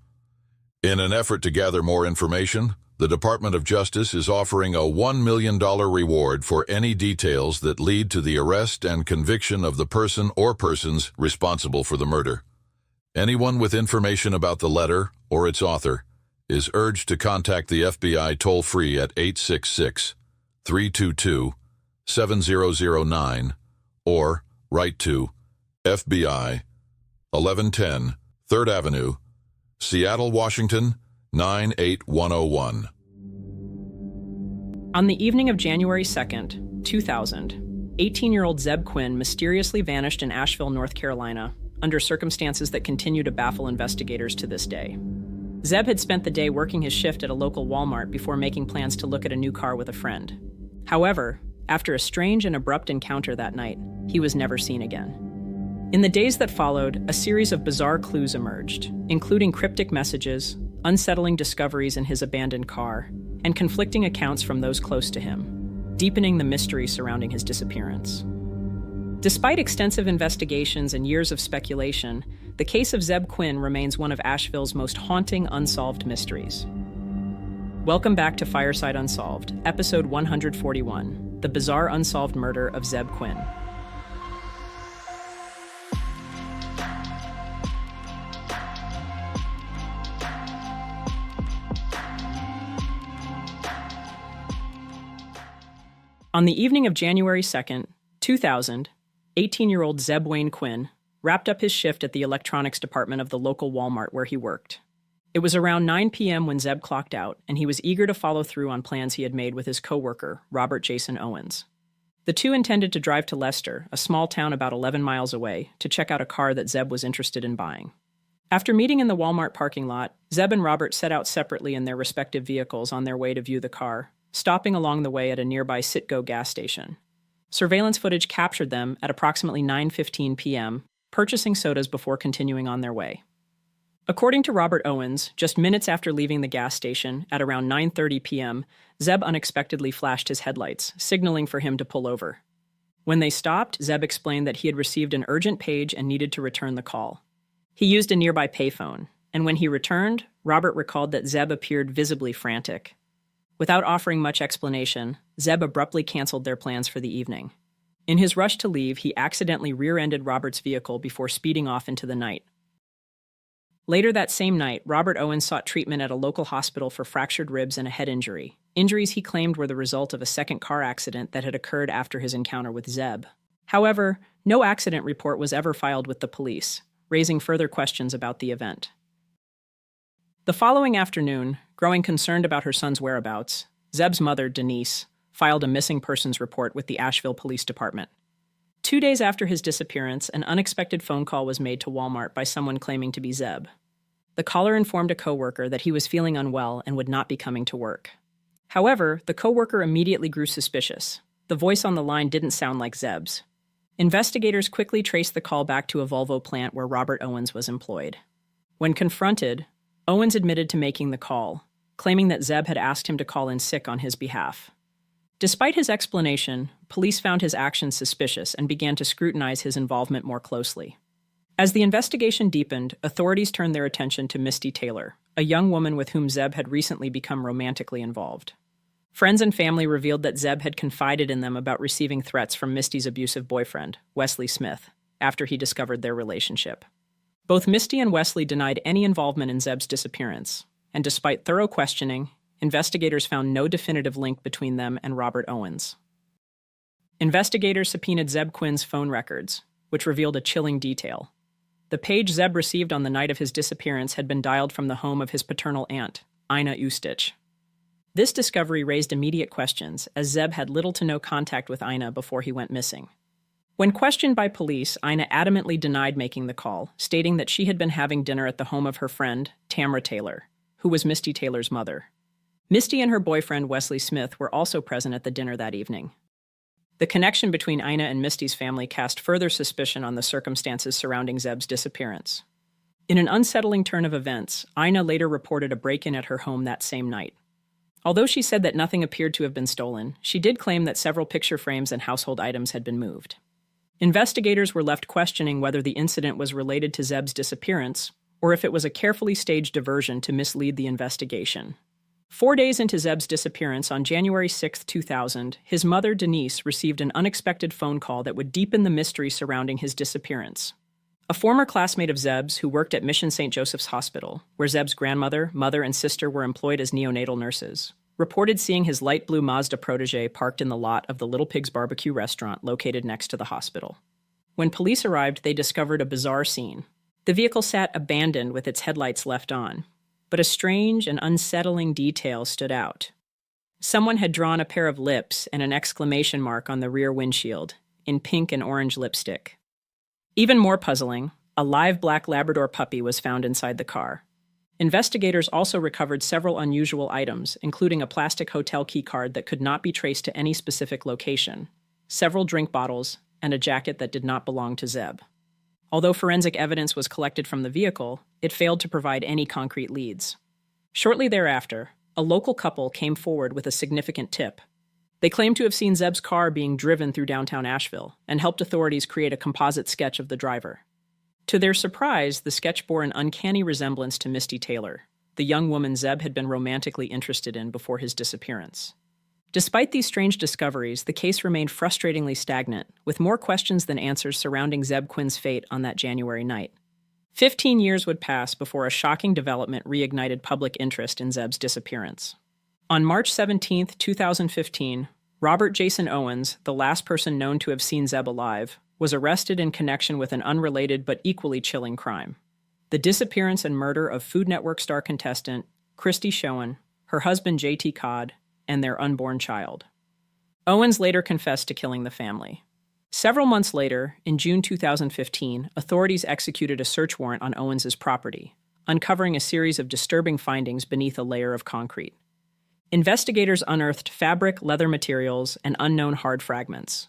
In an effort to gather more information, the Department of Justice is offering a $1 million reward for any details that lead to the arrest and conviction of the person or persons responsible for the murder. Anyone with information about the letter or its author is urged to contact the FBI toll-free at 866-322-7009 or write to FBI 1110 3rd Avenue, Seattle, Washington, 98101. On the evening of January 2nd, 2000, 18-year-old Zebb Quinn mysteriously vanished in Asheville, North Carolina, under circumstances that continue to baffle investigators to this day. Zebb had spent the day working his shift at a local Walmart before making plans to look at a new car with a friend. However, after a strange and abrupt encounter that night, he was never seen again. In the days that followed, a series of bizarre clues emerged, including cryptic messages, unsettling discoveries in his abandoned car, and conflicting accounts from those close to him, deepening the mystery surrounding his disappearance. Despite extensive investigations and years of speculation, the case of Zebb Quinn remains one of Asheville's most haunting unsolved mysteries. Welcome back to Fireside Unsolved, episode 141, The Bizarre Unsolved Murder of Zebb Quinn. On the evening of January 2nd, 2000, 18-year-old Zebb Wayne Quinn wrapped up his shift at the electronics department of the local Walmart where he worked. It was around 9 p.m. when Zebb clocked out, and he was eager to follow through on plans he had made with his coworker, Robert Jason Owens. The two intended to drive to Leicester, a small town about 11 miles away, to check out a car that Zebb was interested in buying. After meeting in the Walmart parking lot, Zebb and Robert set out separately in their respective vehicles on their way to view the car, stopping along the way at a nearby Citgo gas station. Surveillance footage captured them at approximately 9:15 p.m., purchasing sodas before continuing on their way. According to Robert Owens, just minutes after leaving the gas station, at around 9:30 p.m., Zebb unexpectedly flashed his headlights, signaling for him to pull over. When they stopped, Zebb explained that he had received an urgent page and needed to return the call. He used a nearby payphone, and when he returned, Robert recalled that Zebb appeared visibly frantic. Without offering much explanation, Zebb abruptly canceled their plans for the evening. In his rush to leave, he accidentally rear-ended Robert's vehicle before speeding off into the night. Later that same night, Robert Owens sought treatment at a local hospital for fractured ribs and a head injury. Injuries he claimed were the result of a second car accident that had occurred after his encounter with Zebb. However, no accident report was ever filed with the police, raising further questions about the event. The following afternoon, growing concerned about her son's whereabouts, Zebb's mother, Denise, filed a missing persons report with the Asheville Police Department. 2 days after his disappearance, an unexpected phone call was made to Walmart by someone claiming to be Zebb. The caller informed a coworker that he was feeling unwell and would not be coming to work. However, the coworker immediately grew suspicious. The voice on the line didn't sound like Zebb's. Investigators quickly traced the call back to a Volvo plant where Robert Owens was employed. When confronted, Owens admitted to making the call, claiming that Zebb had asked him to call in sick on his behalf. Despite his explanation, police found his actions suspicious and began to scrutinize his involvement more closely. As the investigation deepened, authorities turned their attention to Misty Taylor, a young woman with whom Zebb had recently become romantically involved. Friends and family revealed that Zebb had confided in them about receiving threats from Misty's abusive boyfriend, Wesley Smith, after he discovered their relationship. Both Misty and Wesley denied any involvement in Zebb's disappearance, and despite thorough questioning, investigators found no definitive link between them and Robert Owens. Investigators subpoenaed Zebb Quinn's phone records, which revealed a chilling detail. The page Zebb received on the night of his disappearance had been dialed from the home of his paternal aunt, Ina Ustich. This discovery raised immediate questions, as Zebb had little to no contact with Ina before he went missing. When questioned by police, Ina adamantly denied making the call, stating that she had been having dinner at the home of her friend, Tamra Taylor, who was Misty Taylor's mother. Misty and her boyfriend, Wesley Smith, were also present at the dinner that evening. The connection between Ina and Misty's family cast further suspicion on the circumstances surrounding Zebb's disappearance. In an unsettling turn of events, Ina later reported a break-in at her home that same night. Although she said that nothing appeared to have been stolen, she did claim that several picture frames and household items had been moved. Investigators were left questioning whether the incident was related to Zebb's disappearance, or if it was a carefully staged diversion to mislead the investigation. 4 days into Zebb's disappearance, on January 6, 2000, his mother, Denise, received an unexpected phone call that would deepen the mystery surrounding his disappearance. A former classmate of Zebb's, who worked at Mission St. Joseph's Hospital, where Zebb's grandmother, mother, and sister were employed as neonatal nurses, reported seeing his light blue Mazda protege parked in the lot of the Little Pig's Barbecue restaurant located next to the hospital. When police arrived, they discovered a bizarre scene. The vehicle sat abandoned with its headlights left on, but a strange and unsettling detail stood out. Someone had drawn a pair of lips and an exclamation mark on the rear windshield, in pink and orange lipstick. Even more puzzling, a live black Labrador puppy was found inside the car. Investigators also recovered several unusual items, including a plastic hotel key card that could not be traced to any specific location, several drink bottles, and a jacket that did not belong to Zebb. Although forensic evidence was collected from the vehicle, it failed to provide any concrete leads. Shortly thereafter, a local couple came forward with a significant tip. They claimed to have seen Zebb's car being driven through downtown Asheville and helped authorities create a composite sketch of the driver. To their surprise, the sketch bore an uncanny resemblance to Misty Taylor, the young woman Zebb had been romantically interested in before his disappearance. Despite these strange discoveries, the case remained frustratingly stagnant, with more questions than answers surrounding Zebb Quinn's fate on that January night. 15 years would pass before a shocking development reignited public interest in Zebb's disappearance. On March 17, 2015, Robert Jason Owens, the last person known to have seen Zebb alive, was arrested in connection with an unrelated but equally chilling crime: the disappearance and murder of Food Network star contestant Christy Schoen, her husband J.T. Codd, and their unborn child. Owens later confessed to killing the family. Several months later, in June 2015, authorities executed a search warrant on Owens's property, uncovering a series of disturbing findings beneath a layer of concrete. Investigators unearthed fabric, leather materials, and unknown hard fragments.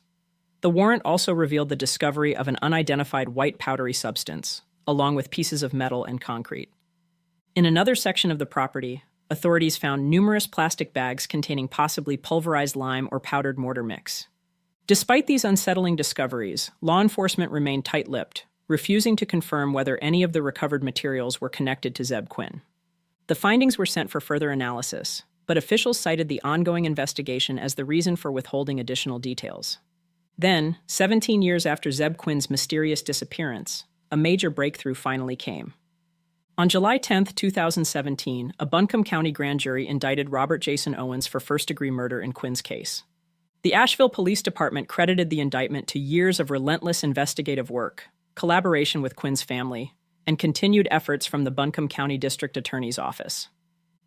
The warrant also revealed the discovery of an unidentified white powdery substance, along with pieces of metal and concrete. In another section of the property, authorities found numerous plastic bags containing possibly pulverized lime or powdered mortar mix. Despite these unsettling discoveries, law enforcement remained tight-lipped, refusing to confirm whether any of the recovered materials were connected to Zebb Quinn. The findings were sent for further analysis, but officials cited the ongoing investigation as the reason for withholding additional details. Then, 17 years after Zebb Quinn's mysterious disappearance, a major breakthrough finally came. On July 10, 2017, a Buncombe County grand jury indicted Robert Jason Owens for first-degree murder in Quinn's case. The Asheville Police Department credited the indictment to years of relentless investigative work, collaboration with Quinn's family, and continued efforts from the Buncombe County District Attorney's Office.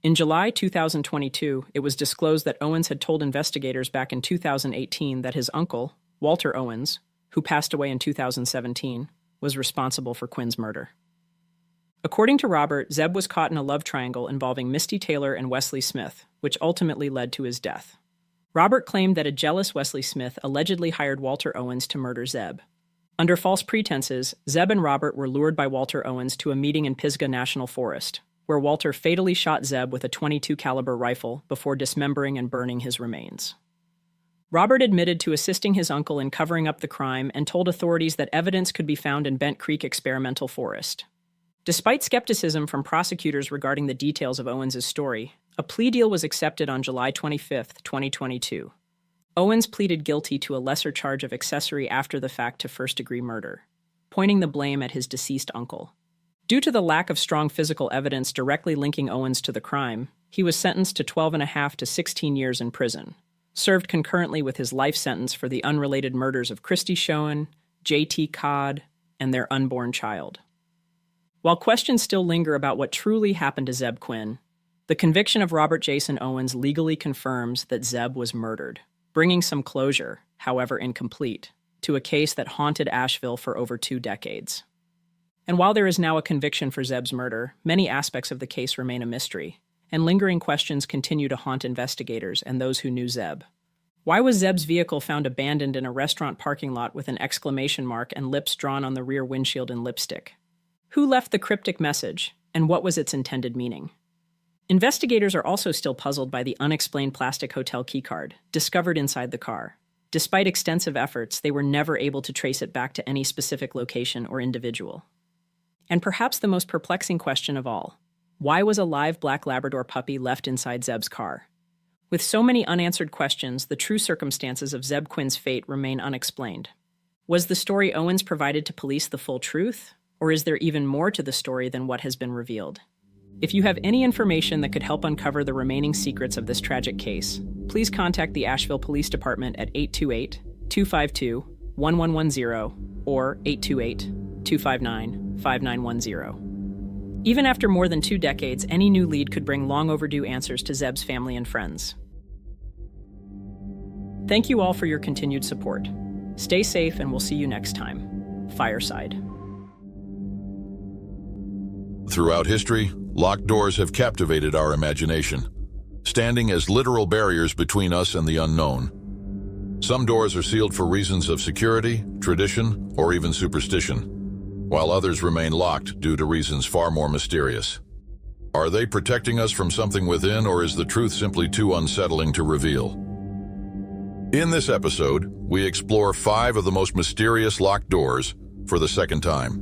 In July 2022, it was disclosed that Owens had told investigators back in 2018 that his uncle, Walter Owens, who passed away in 2017, was responsible for Quinn's murder. According to Robert, Zebb was caught in a love triangle involving Misty Taylor and Wesley Smith, which ultimately led to his death. Robert claimed that a jealous Wesley Smith allegedly hired Walter Owens to murder Zebb. Under false pretenses, Zebb and Robert were lured by Walter Owens to a meeting in Pisgah National Forest, where Walter fatally shot Zebb with a .22 caliber rifle before dismembering and burning his remains. Robert admitted to assisting his uncle in covering up the crime and told authorities that evidence could be found in Bent Creek Experimental Forest. Despite skepticism from prosecutors regarding the details of Owens' story, a plea deal was accepted on July 25, 2022. Owens pleaded guilty to a lesser charge of accessory after the fact to first-degree murder, pointing the blame at his deceased uncle. Due to the lack of strong physical evidence directly linking Owens to the crime, he was sentenced to 12.5 to 16 years in prison, served concurrently with his life sentence for the unrelated murders of Christy Schoen, J.T. Codd, and their unborn child. While questions still linger about what truly happened to Zebb Quinn, the conviction of Robert Jason Owens legally confirms that Zebb was murdered, bringing some closure, however incomplete, to a case that haunted Asheville for over 2 decades. And while there is now a conviction for Zebb's murder, many aspects of the case remain a mystery, and lingering questions continue to haunt investigators and those who knew Zebb. Why was Zebb's vehicle found abandoned in a restaurant parking lot with an exclamation mark and lips drawn on the rear windshield in lipstick? Who left the cryptic message, and what was its intended meaning? Investigators are also still puzzled by the unexplained plastic hotel keycard, discovered inside the car. Despite extensive efforts, they were never able to trace it back to any specific location or individual. And perhaps the most perplexing question of all, why was a live black Labrador puppy left inside Zebb's car? With so many unanswered questions, the true circumstances of Zebb Quinn's fate remain unexplained. Was the story Owens provided to police the full truth, or is there even more to the story than what has been revealed? If you have any information that could help uncover the remaining secrets of this tragic case, please contact the Asheville Police Department at 828-252-1110 or 828 259 5910. Even after more than 2 decades, any new lead could bring long overdue answers to Zebb's family and friends. Thank you all for your continued support. Stay safe, and we'll see you next time. Fireside. Throughout history, locked doors have captivated our imagination, standing as literal barriers between us and the unknown. Some doors are sealed for reasons of security, tradition, or even superstition, while others remain locked due to reasons far more mysterious. Are they protecting us from something within, or is the truth simply too unsettling to reveal? In this episode, we explore 5 of the most mysterious locked doors for the second time.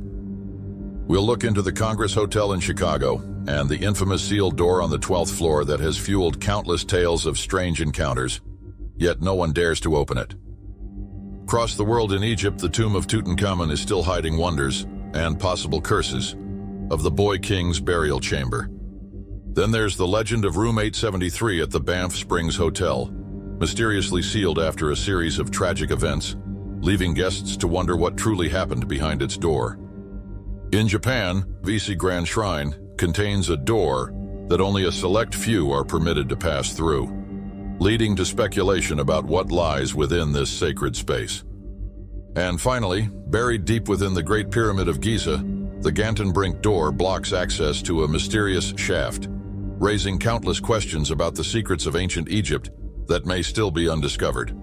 We'll look into the Congress Hotel in Chicago and the infamous sealed door on the 12th floor that has fueled countless tales of strange encounters, yet no one dares to open it. Across the world in Egypt, the tomb of Tutankhamun is still hiding wonders and possible curses of the Boy King's burial chamber. Then there's the legend of Room 873 at the Banff Springs Hotel, mysteriously sealed after a series of tragic events, leaving guests to wonder what truly happened behind its door. In Japan, Ise Grand Shrine contains a door that only a select few are permitted to pass through, leading to speculation about what lies within this sacred space. And finally, buried deep within the Great Pyramid of Giza, the Gantenbrink door blocks access to a mysterious shaft, raising countless questions about the secrets of ancient Egypt that may still be undiscovered.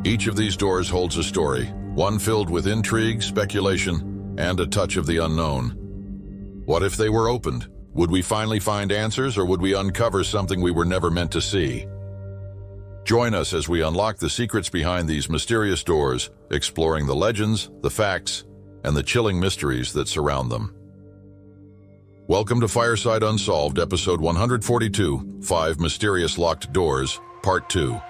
Each of these doors holds a story, one filled with intrigue, speculation, and a touch of the unknown. What if they were opened? Would we finally find answers, or would we uncover something we were never meant to see? Join us as we unlock the secrets behind these mysterious doors, exploring the legends, the facts, and the chilling mysteries that surround them. Welcome to Fireside Unsolved, Episode 142, 5 Mysterious Locked Doors, Part 2.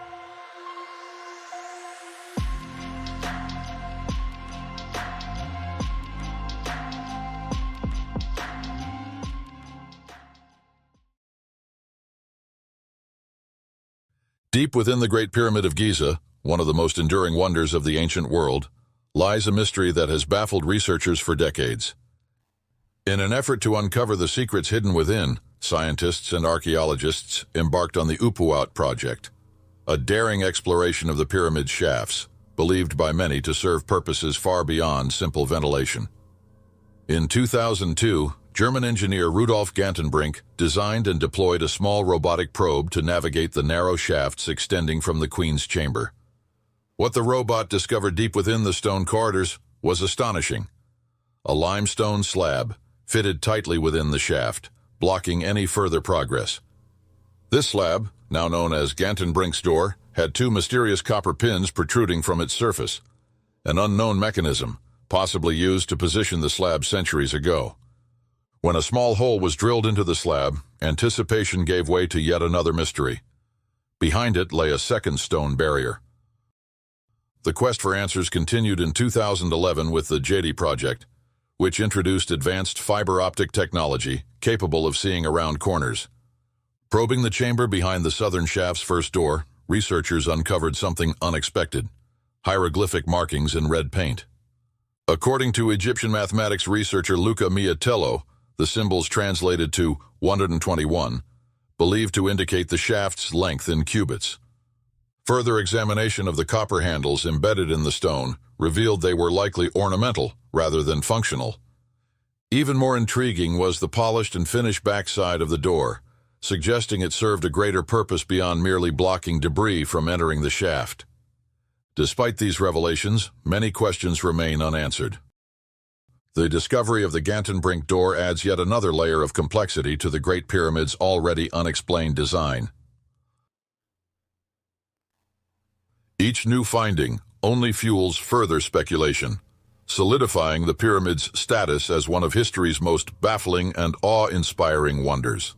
Deep within the Great Pyramid of Giza, one of the most enduring wonders of the ancient world, lies a mystery that has baffled researchers for decades. In an effort to uncover the secrets hidden within, scientists and archaeologists embarked on the Upuaut project, a daring exploration of the pyramid's shafts, believed by many to serve purposes far beyond simple ventilation. In 2002, German engineer Rudolf Gantenbrink designed and deployed a small robotic probe to navigate the narrow shafts extending from the Queen's chamber. What the robot discovered deep within the stone corridors was astonishing. A limestone slab fitted tightly within the shaft, blocking any further progress. This slab, now known as Gantenbrink's door, had 2 mysterious copper pins protruding from its surface, an unknown mechanism, possibly used to position the slab centuries ago. When a small hole was drilled into the slab, anticipation gave way to yet another mystery. Behind it lay a second stone barrier. The quest for answers continued in 2011 with the Geib project, which introduced advanced fiber optic technology capable of seeing around corners. Probing the chamber behind the southern shaft's first door, researchers uncovered something unexpected: hieroglyphic markings in red paint. According to Egyptian mathematics researcher Luca Miatello, the symbols translated to 121, believed to indicate the shaft's length in cubits. Further examination of the copper handles embedded in the stone revealed they were likely ornamental rather than functional. Even more intriguing was the polished and finished backside of the door, suggesting it served a greater purpose beyond merely blocking debris from entering the shaft. Despite these revelations, many questions remain unanswered. The discovery of the Gantenbrink door adds yet another layer of complexity to the Great Pyramid's already unexplained design. Each new finding only fuels further speculation, solidifying the pyramid's status as one of history's most baffling and awe-inspiring wonders.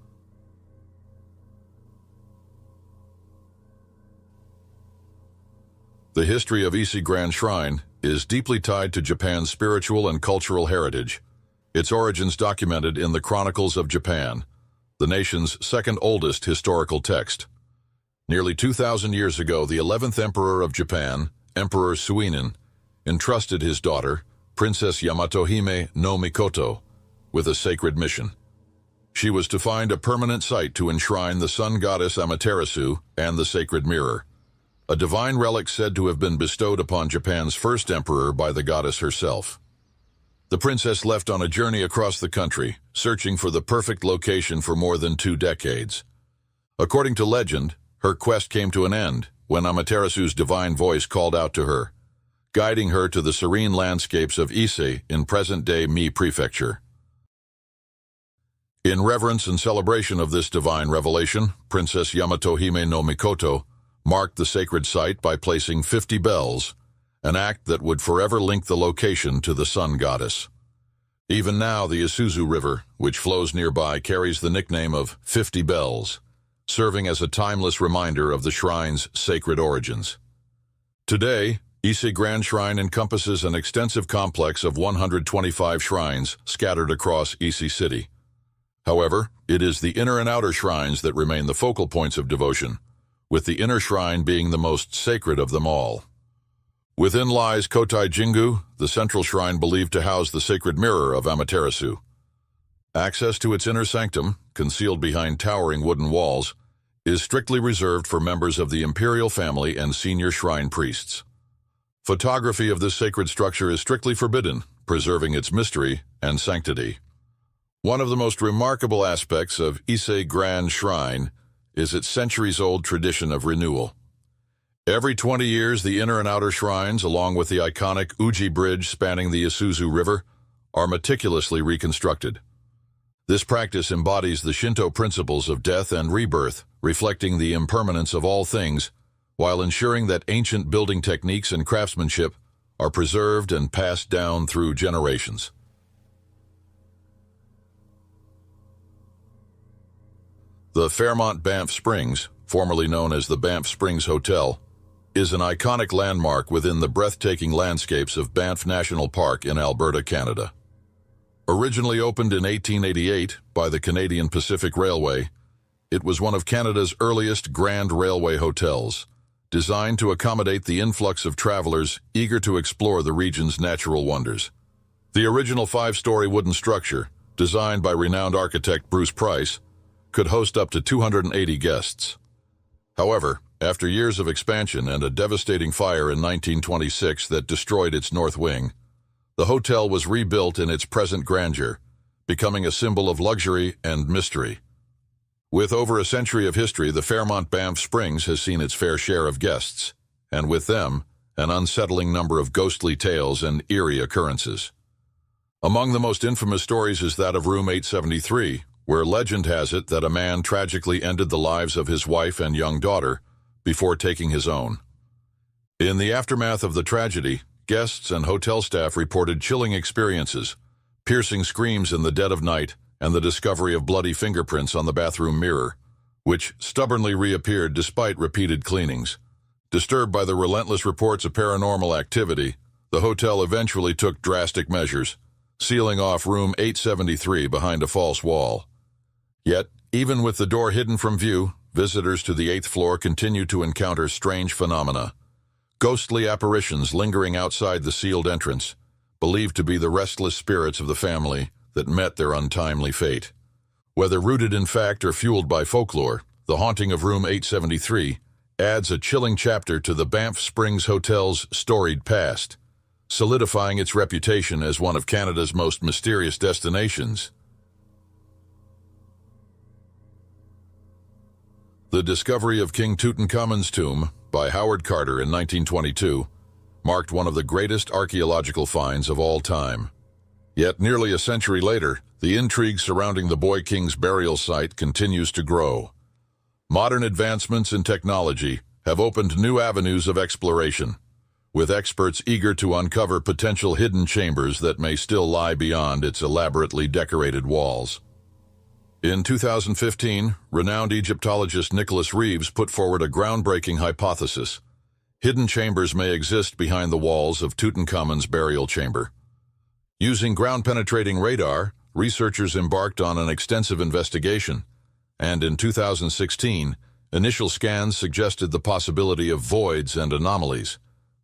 The history of Ise Grand Shrine is deeply tied to Japan's spiritual and cultural heritage, its origins documented in the Chronicles of Japan, the nation's second oldest historical text. Nearly 2,000 years ago, the 11th Emperor of Japan, Emperor Suinin, entrusted his daughter, Princess Yamatohime no Mikoto, with a sacred mission. She was to find a permanent site to enshrine the sun goddess Amaterasu and the sacred mirror, a divine relic said to have been bestowed upon Japan's first emperor by the goddess herself. The princess left on a journey across the country, searching for the perfect location for more than 2 decades. According to legend, her quest came to an end when Amaterasu's divine voice called out to her, guiding her to the serene landscapes of Ise in present-day Mie Prefecture. In reverence and celebration of this divine revelation, Princess Yamatohime no Mikoto marked the sacred site by placing 50 bells, an act that would forever link the location to the sun goddess. Even now, the Isuzu River, which flows nearby, carries the nickname of 50 Bells, serving as a timeless reminder of the shrine's sacred origins. Today, Ise Grand Shrine encompasses an extensive complex of 125 shrines scattered across Ise City. However, it is the inner and outer shrines that remain the focal points of devotion, with the inner shrine being the most sacred of them all. Within lies Kotai Jingu, the central shrine believed to house the sacred mirror of Amaterasu. Access to its inner sanctum, concealed behind towering wooden walls, is strictly reserved for members of the imperial family and senior shrine priests. Photography of this sacred structure is strictly forbidden, preserving its mystery and sanctity. One of the most remarkable aspects of Ise Grand Shrine is its centuries-old tradition of renewal. Every 20 years, the inner and outer shrines, along with the iconic Uji Bridge spanning the Isuzu River, are meticulously reconstructed. This practice embodies the Shinto principles of death and rebirth, reflecting the impermanence of all things, while ensuring that ancient building techniques and craftsmanship are preserved and passed down through generations. The Fairmont Banff Springs, formerly known as the Banff Springs Hotel, is an iconic landmark within the breathtaking landscapes of Banff National Park in Alberta, Canada. Originally opened in 1888 by the Canadian Pacific Railway, it was one of Canada's earliest grand railway hotels, designed to accommodate the influx of travelers eager to explore the region's natural wonders. The original 5-story wooden structure, designed by renowned architect Bruce Price, could host up to 280 guests. However, after years of expansion and a devastating fire in 1926 that destroyed its north wing, the hotel was rebuilt in its present grandeur, becoming a symbol of luxury and mystery. With over a century of history, the Fairmont Banff Springs has seen its fair share of guests, and with them, an unsettling number of ghostly tales and eerie occurrences. Among the most infamous stories is that of Room 873, where legend has it that a man tragically ended the lives of his wife and young daughter before taking his own. In the aftermath of the tragedy, guests and hotel staff reported chilling experiences, piercing screams in the dead of night, and the discovery of bloody fingerprints on the bathroom mirror, which stubbornly reappeared despite repeated cleanings. Disturbed by the relentless reports of paranormal activity, the hotel eventually took drastic measures, sealing off Room 873 behind a false wall. Yet, even with the door hidden from view, visitors to the 8th floor continue to encounter strange phenomena. Ghostly apparitions lingering outside the sealed entrance, believed to be the restless spirits of the family that met their untimely fate. Whether rooted in fact or fueled by folklore, the haunting of Room 873 adds a chilling chapter to the Banff Springs Hotel's storied past, solidifying its reputation as one of Canada's most mysterious destinations. The discovery of King Tutankhamun's tomb by Howard Carter in 1922 marked one of the greatest archaeological finds of all time. Yet nearly a century later, the intrigue surrounding the boy king's burial site continues to grow. Modern advancements in technology have opened new avenues of exploration, with experts eager to uncover potential hidden chambers that may still lie beyond its elaborately decorated walls. In 2015, renowned Egyptologist Nicholas Reeves put forward a groundbreaking hypothesis. Hidden chambers may exist behind the walls of Tutankhamun's burial chamber. Using ground-penetrating radar, researchers embarked on an extensive investigation, and in 2016, initial scans suggested the possibility of voids and anomalies,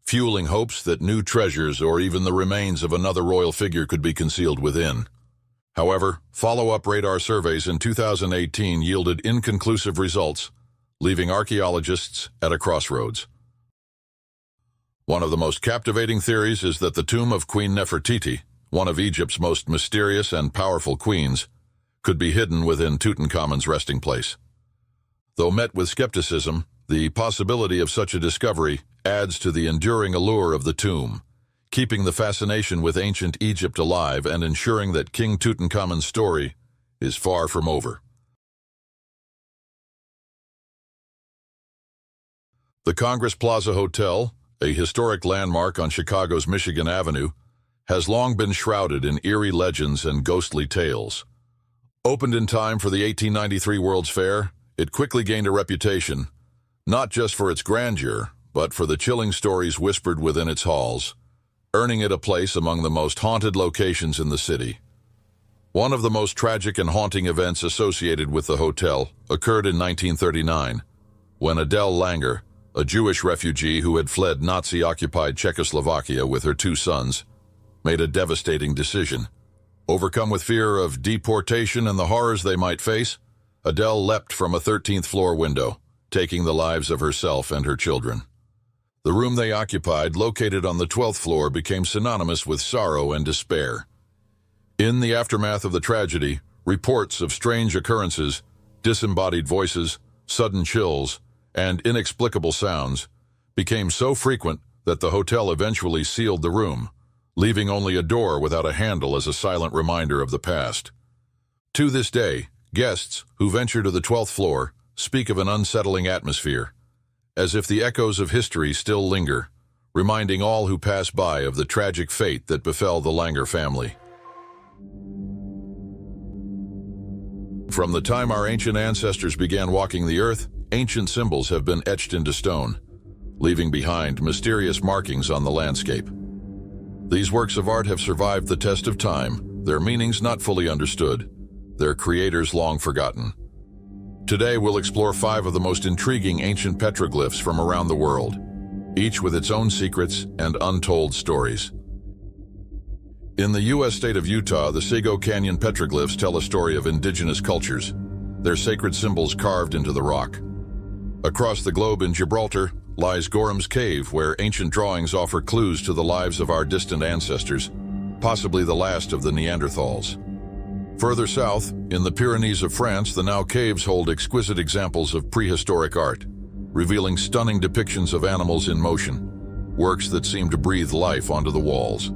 fueling hopes that new treasures or even the remains of another royal figure could be concealed within. However, follow-up radar surveys in 2018 yielded inconclusive results, leaving archaeologists at a crossroads. One of the most captivating theories is that the tomb of Queen Nefertiti, one of Egypt's most mysterious and powerful queens, could be hidden within Tutankhamun's resting place. Though met with skepticism, the possibility of such a discovery adds to the enduring allure of the tomb, keeping the fascination with ancient Egypt alive and ensuring that King Tutankhamun's story is far from over. The Congress Plaza Hotel, a historic landmark on Chicago's Michigan Avenue, has long been shrouded in eerie legends and ghostly tales. Opened in time for the 1893 World's Fair, it quickly gained a reputation, not just for its grandeur, but for the chilling stories whispered within its halls, earning it a place among the most haunted locations in the city. One of the most tragic and haunting events associated with the hotel occurred in 1939, when Adele Langer, a Jewish refugee who had fled Nazi-occupied Czechoslovakia with her 2 sons, made a devastating decision. Overcome with fear of deportation and the horrors they might face, Adele leapt from a 13th floor window, taking the lives of herself and her children. The room they occupied, located on the 12th floor, became synonymous with sorrow and despair. In the aftermath of the tragedy, reports of strange occurrences, disembodied voices, sudden chills, and inexplicable sounds became so frequent that the hotel eventually sealed the room, leaving only a door without a handle as a silent reminder of the past. To this day, guests who venture to the 12th floor speak of an unsettling atmosphere, as if the echoes of history still linger, reminding all who pass by of the tragic fate that befell the Langer family. From the time our ancient ancestors began walking the earth, ancient symbols have been etched into stone, leaving behind mysterious markings on the landscape. These works of art have survived the test of time, their meanings not fully understood, their creators long forgotten. Today we'll explore 5 of the most intriguing ancient petroglyphs from around the world, each with its own secrets and untold stories. In the U.S. state of Utah, the Sego Canyon petroglyphs tell a story of indigenous cultures, their sacred symbols carved into the rock. Across the globe in Gibraltar lies Gorham's Cave, where ancient drawings offer clues to the lives of our distant ancestors, possibly the last of the Neanderthals. Further south, in the Pyrenees of France, the now caves hold exquisite examples of prehistoric art, revealing stunning depictions of animals in motion, works that seem to breathe life onto the walls.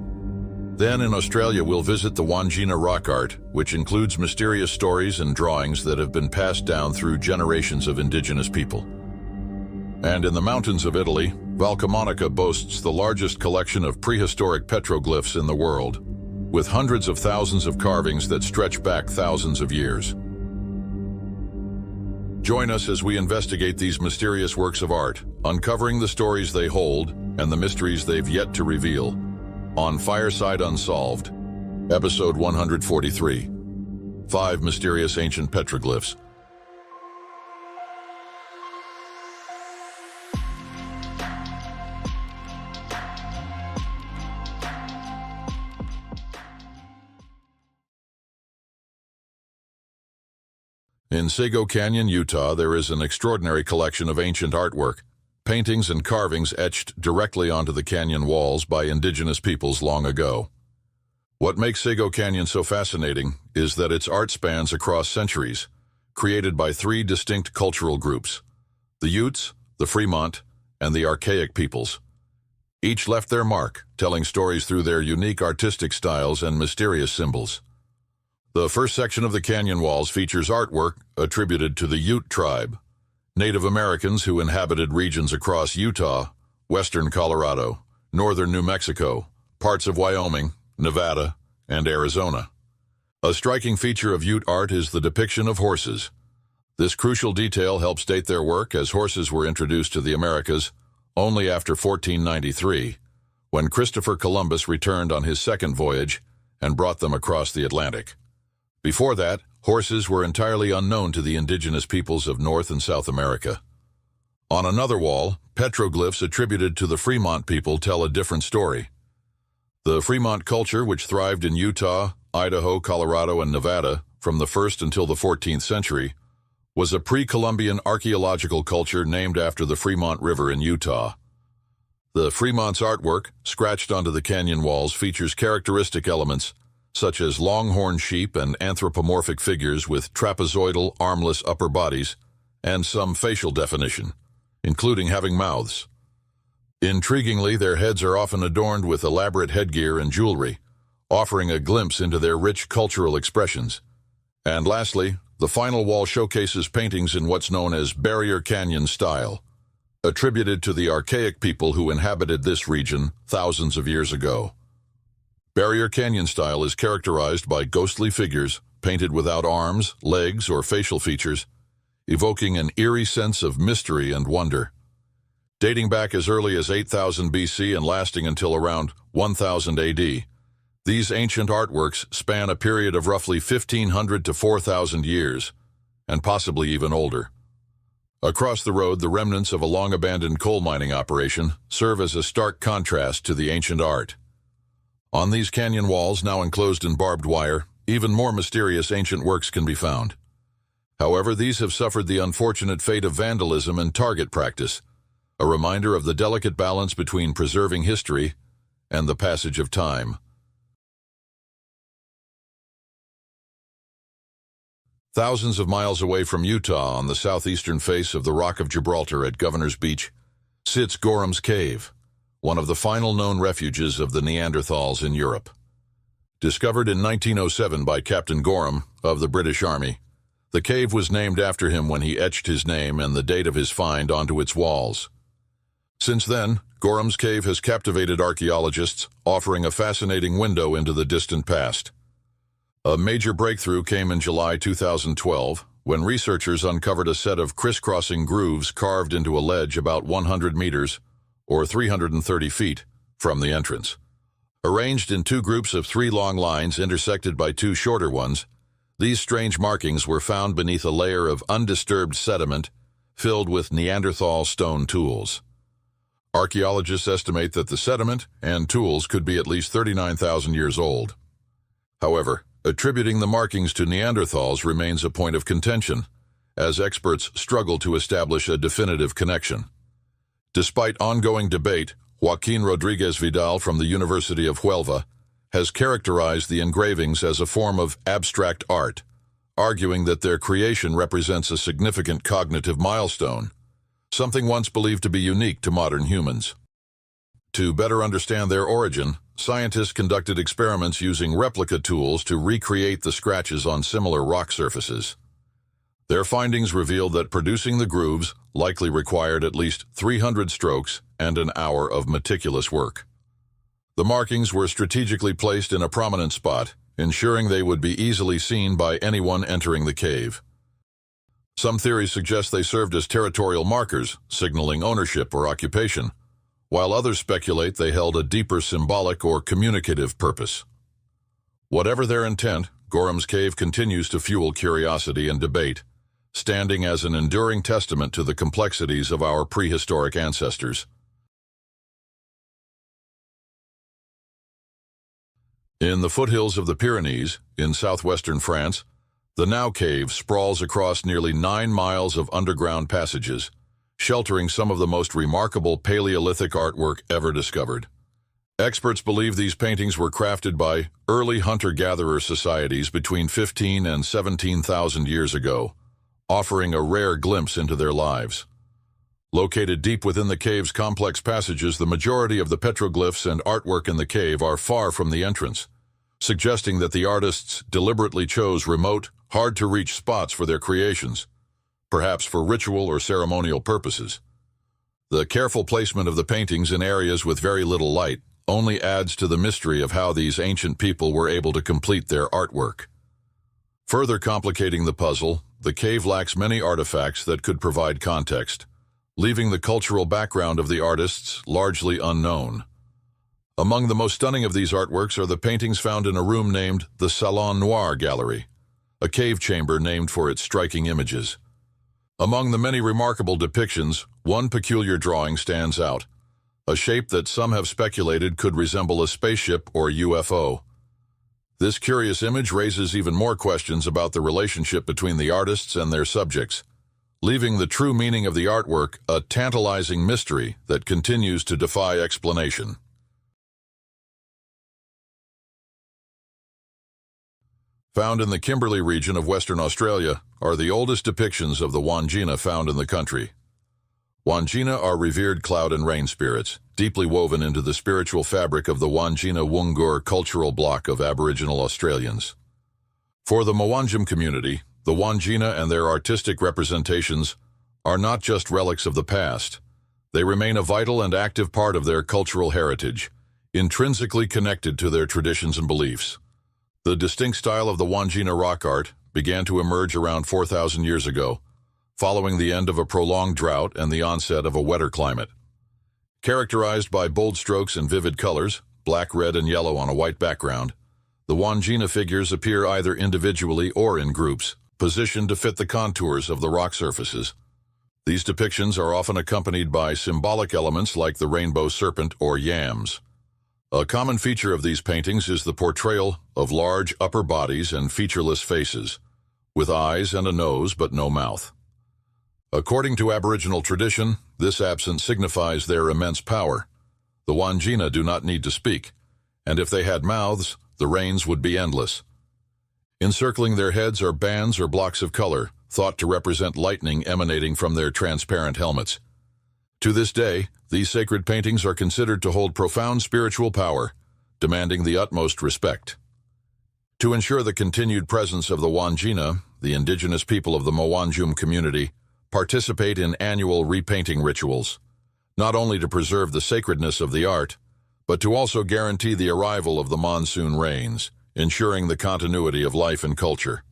Then in Australia we'll visit the Wandjina rock art, which includes mysterious stories and drawings that have been passed down through generations of indigenous people. And in the mountains of Italy, Valcamonica boasts the largest collection of prehistoric petroglyphs in the world, with hundreds of thousands of carvings that stretch back thousands of years. Join us as we investigate these mysterious works of art, uncovering the stories they hold and the mysteries they've yet to reveal, on Fireside Unsolved, Episode 143, 5 Mysterious Ancient Petroglyphs. In Sego Canyon, Utah, there is an extraordinary collection of ancient artwork, paintings and carvings etched directly onto the canyon walls by indigenous peoples long ago. What makes Sego Canyon so fascinating is that its art spans across centuries, created by 3 distinct cultural groups: the Utes, the Fremont, and the Archaic peoples. Each left their mark, telling stories through their unique artistic styles and mysterious symbols. The first section of the canyon walls features artwork attributed to the Ute tribe, Native Americans who inhabited regions across Utah, western Colorado, northern New Mexico, parts of Wyoming, Nevada, and Arizona. A striking feature of Ute art is the depiction of horses. This crucial detail helps date their work, as horses were introduced to the Americas only after 1493, when Christopher Columbus returned on his second voyage and brought them across the Atlantic. Before that, horses were entirely unknown to the indigenous peoples of North and South America. On another wall, petroglyphs attributed to the Fremont people tell a different story. The Fremont culture, which thrived in Utah, Idaho, Colorado, and Nevada from the 1st until the 14th century, was a pre-Columbian archaeological culture named after the Fremont River in Utah. The Fremont's artwork, scratched onto the canyon walls, features characteristic elements such as longhorn sheep and anthropomorphic figures with trapezoidal, armless upper bodies, and some facial definition, including having mouths. Intriguingly, their heads are often adorned with elaborate headgear and jewelry, offering a glimpse into their rich cultural expressions. And lastly, the final wall showcases paintings in what's known as Barrier Canyon style, attributed to the archaic people who inhabited this region thousands of years ago. Barrier Canyon style is characterized by ghostly figures painted without arms, legs, or facial features, evoking an eerie sense of mystery and wonder. Dating back as early as 8000 BC and lasting until around 1000 AD, these ancient artworks span a period of roughly 1500 to 4000 years, and possibly even older. Across the road, the remnants of a long-abandoned coal mining operation serve as a stark contrast to the ancient art. On these canyon walls, now enclosed in barbed wire, even more mysterious ancient works can be found. However, these have suffered the unfortunate fate of vandalism and target practice, a reminder of the delicate balance between preserving history and the passage of time. Thousands of miles away from Utah, on the southeastern face of the Rock of Gibraltar at Governor's Beach, sits Gorham's Cave, one of the final known refuges of the Neanderthals in Europe. Discovered in 1907 by Captain Gorham of the British Army, the cave was named after him when he etched his name and the date of his find onto its walls. Since then, Gorham's Cave has captivated archaeologists, offering a fascinating window into the distant past. A major breakthrough came in July 2012 when researchers uncovered a set of crisscrossing grooves carved into a ledge about 100 meters, or 330 feet, from the entrance. Arranged in two groups of 3 long lines intersected by 2 shorter ones, these strange markings were found beneath a layer of undisturbed sediment filled with Neanderthal stone tools. Archaeologists estimate that the sediment and tools could be at least 39,000 years old. However, attributing the markings to Neanderthals remains a point of contention, as experts struggle to establish a definitive connection. Despite ongoing debate, Joaquin Rodriguez Vidal from the University of Huelva has characterized the engravings as a form of abstract art, arguing that their creation represents a significant cognitive milestone, something once believed to be unique to modern humans. To better understand their origin, scientists conducted experiments using replica tools to recreate the scratches on similar rock surfaces. Their findings revealed that producing the grooves likely required at least 300 strokes and an hour of meticulous work. The markings were strategically placed in a prominent spot, ensuring they would be easily seen by anyone entering the cave. Some theories suggest they served as territorial markers, signaling ownership or occupation, while others speculate they held a deeper symbolic or communicative purpose. Whatever their intent, Gorham's Cave continues to fuel curiosity and debate, standing as an enduring testament to the complexities of our prehistoric ancestors. In the foothills of the Pyrenees, in southwestern France, the Now Cave sprawls across nearly 9 miles of underground passages, sheltering some of the most remarkable Paleolithic artwork ever discovered. Experts believe these paintings were crafted by early hunter-gatherer societies between 15 and 17,000 years ago, offering a rare glimpse into their lives. Located deep within the cave's complex passages, the majority of the petroglyphs and artwork in the cave are far from the entrance, suggesting that the artists deliberately chose remote, hard-to-reach spots for their creations, perhaps for ritual or ceremonial purposes. The careful placement of the paintings in areas with very little light only adds to the mystery of how these ancient people were able to complete their artwork. Further complicating the puzzle, the cave lacks many artifacts that could provide context, leaving the cultural background of the artists largely unknown. Among the most stunning of these artworks are the paintings found in a room named the Salon Noir Gallery, a cave chamber named for its striking images. Among the many remarkable depictions, One peculiar drawing stands out, a shape that some have speculated could resemble a spaceship or UFO. This curious image raises even more questions about the relationship between the artists and their subjects, leaving the true meaning of the artwork a tantalizing mystery that continues to defy explanation. Found in the Kimberley region of Western Australia are the oldest depictions of the Wandjina found in the country. Wandjina are revered cloud and rain spirits, deeply woven into the spiritual fabric of the Wandjina Woongur cultural bloc of Aboriginal Australians. For the Mwandjum community, the Wandjina and their artistic representations are not just relics of the past. They remain a vital and active part of their cultural heritage, intrinsically connected to their traditions and beliefs. The distinct style of the Wandjina rock art began to emerge around 4,000 years ago, following the end of a prolonged drought and the onset of a wetter climate. Characterized by bold strokes and vivid colors, black, red, and yellow on a white background, the Wandjina figures appear either individually or in groups, positioned to fit the contours of the rock surfaces. These depictions are often accompanied by symbolic elements like the rainbow serpent or yams. A common feature of these paintings is the portrayal of large upper bodies and featureless faces, with eyes and a nose but no mouth. According to Aboriginal tradition, this absence signifies their immense power. The Wandjina do not need to speak, and if they had mouths, the rains would be endless. Encircling their heads are bands or blocks of color, thought to represent lightning emanating from their transparent helmets. To this day, these sacred paintings are considered to hold profound spiritual power, demanding the utmost respect. To ensure the continued presence of the Wandjina, the indigenous people of the Mwandjum community participate in annual repainting rituals, not only to preserve the sacredness of the art, but to also guarantee the arrival of the monsoon rains, ensuring the continuity of life and culture.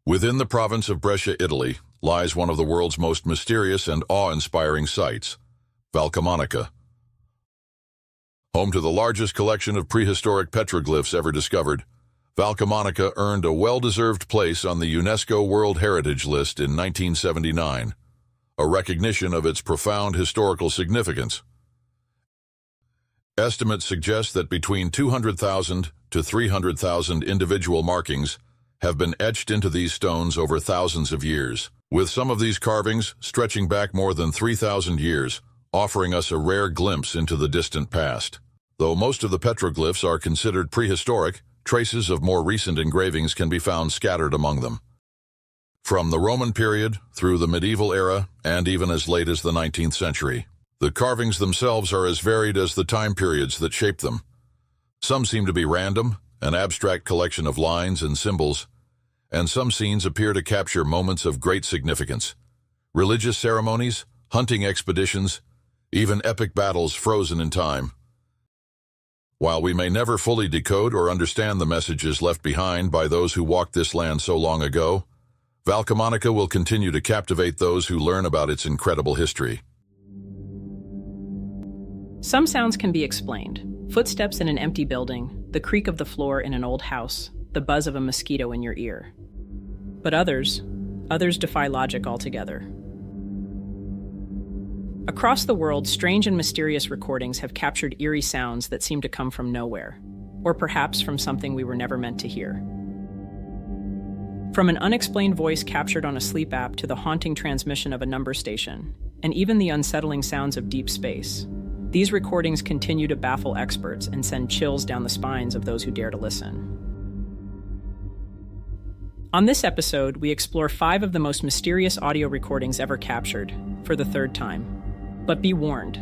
Within the province of Brescia, Italy, lies one of the world's most mysterious and awe-inspiring sites, Valcamonica. Home to the largest collection of prehistoric petroglyphs ever discovered, Valcamonica earned a well-deserved place on the UNESCO World Heritage List in 1979, a recognition of its profound historical significance. Estimates suggest that between 200,000 to 300,000 individual markings have been etched into these stones over thousands of years, with some of these carvings stretching back more than 3,000 years, offering us a rare glimpse into the distant past. Though most of the petroglyphs are considered prehistoric, traces of more recent engravings can be found scattered among them. From the Roman period through the medieval era and even as late as the 19th century, the carvings themselves are as varied as the time periods that shaped them. Some seem to be random, an abstract collection of lines and symbols, and some scenes appear to capture moments of great significance. Religious ceremonies, hunting expeditions, even epic battles frozen in time. While we may never fully decode or understand the messages left behind by those who walked this land so long ago, Valcamonica will continue to captivate those who learn about its incredible history. Some sounds can be explained. Footsteps in an empty building, the creak of the floor in an old house, the buzz of a mosquito in your ear. But others defy logic altogether. Across the world, strange and mysterious recordings have captured eerie sounds that seem to come from nowhere, or perhaps from something we were never meant to hear. From an unexplained voice captured on a sleep app to the haunting transmission of a number station, and even the unsettling sounds of deep space, these recordings continue to baffle experts and send chills down the spines of those who dare to listen. On this episode, we explore 5 of the most mysterious audio recordings ever captured, for the 3rd time. But be warned,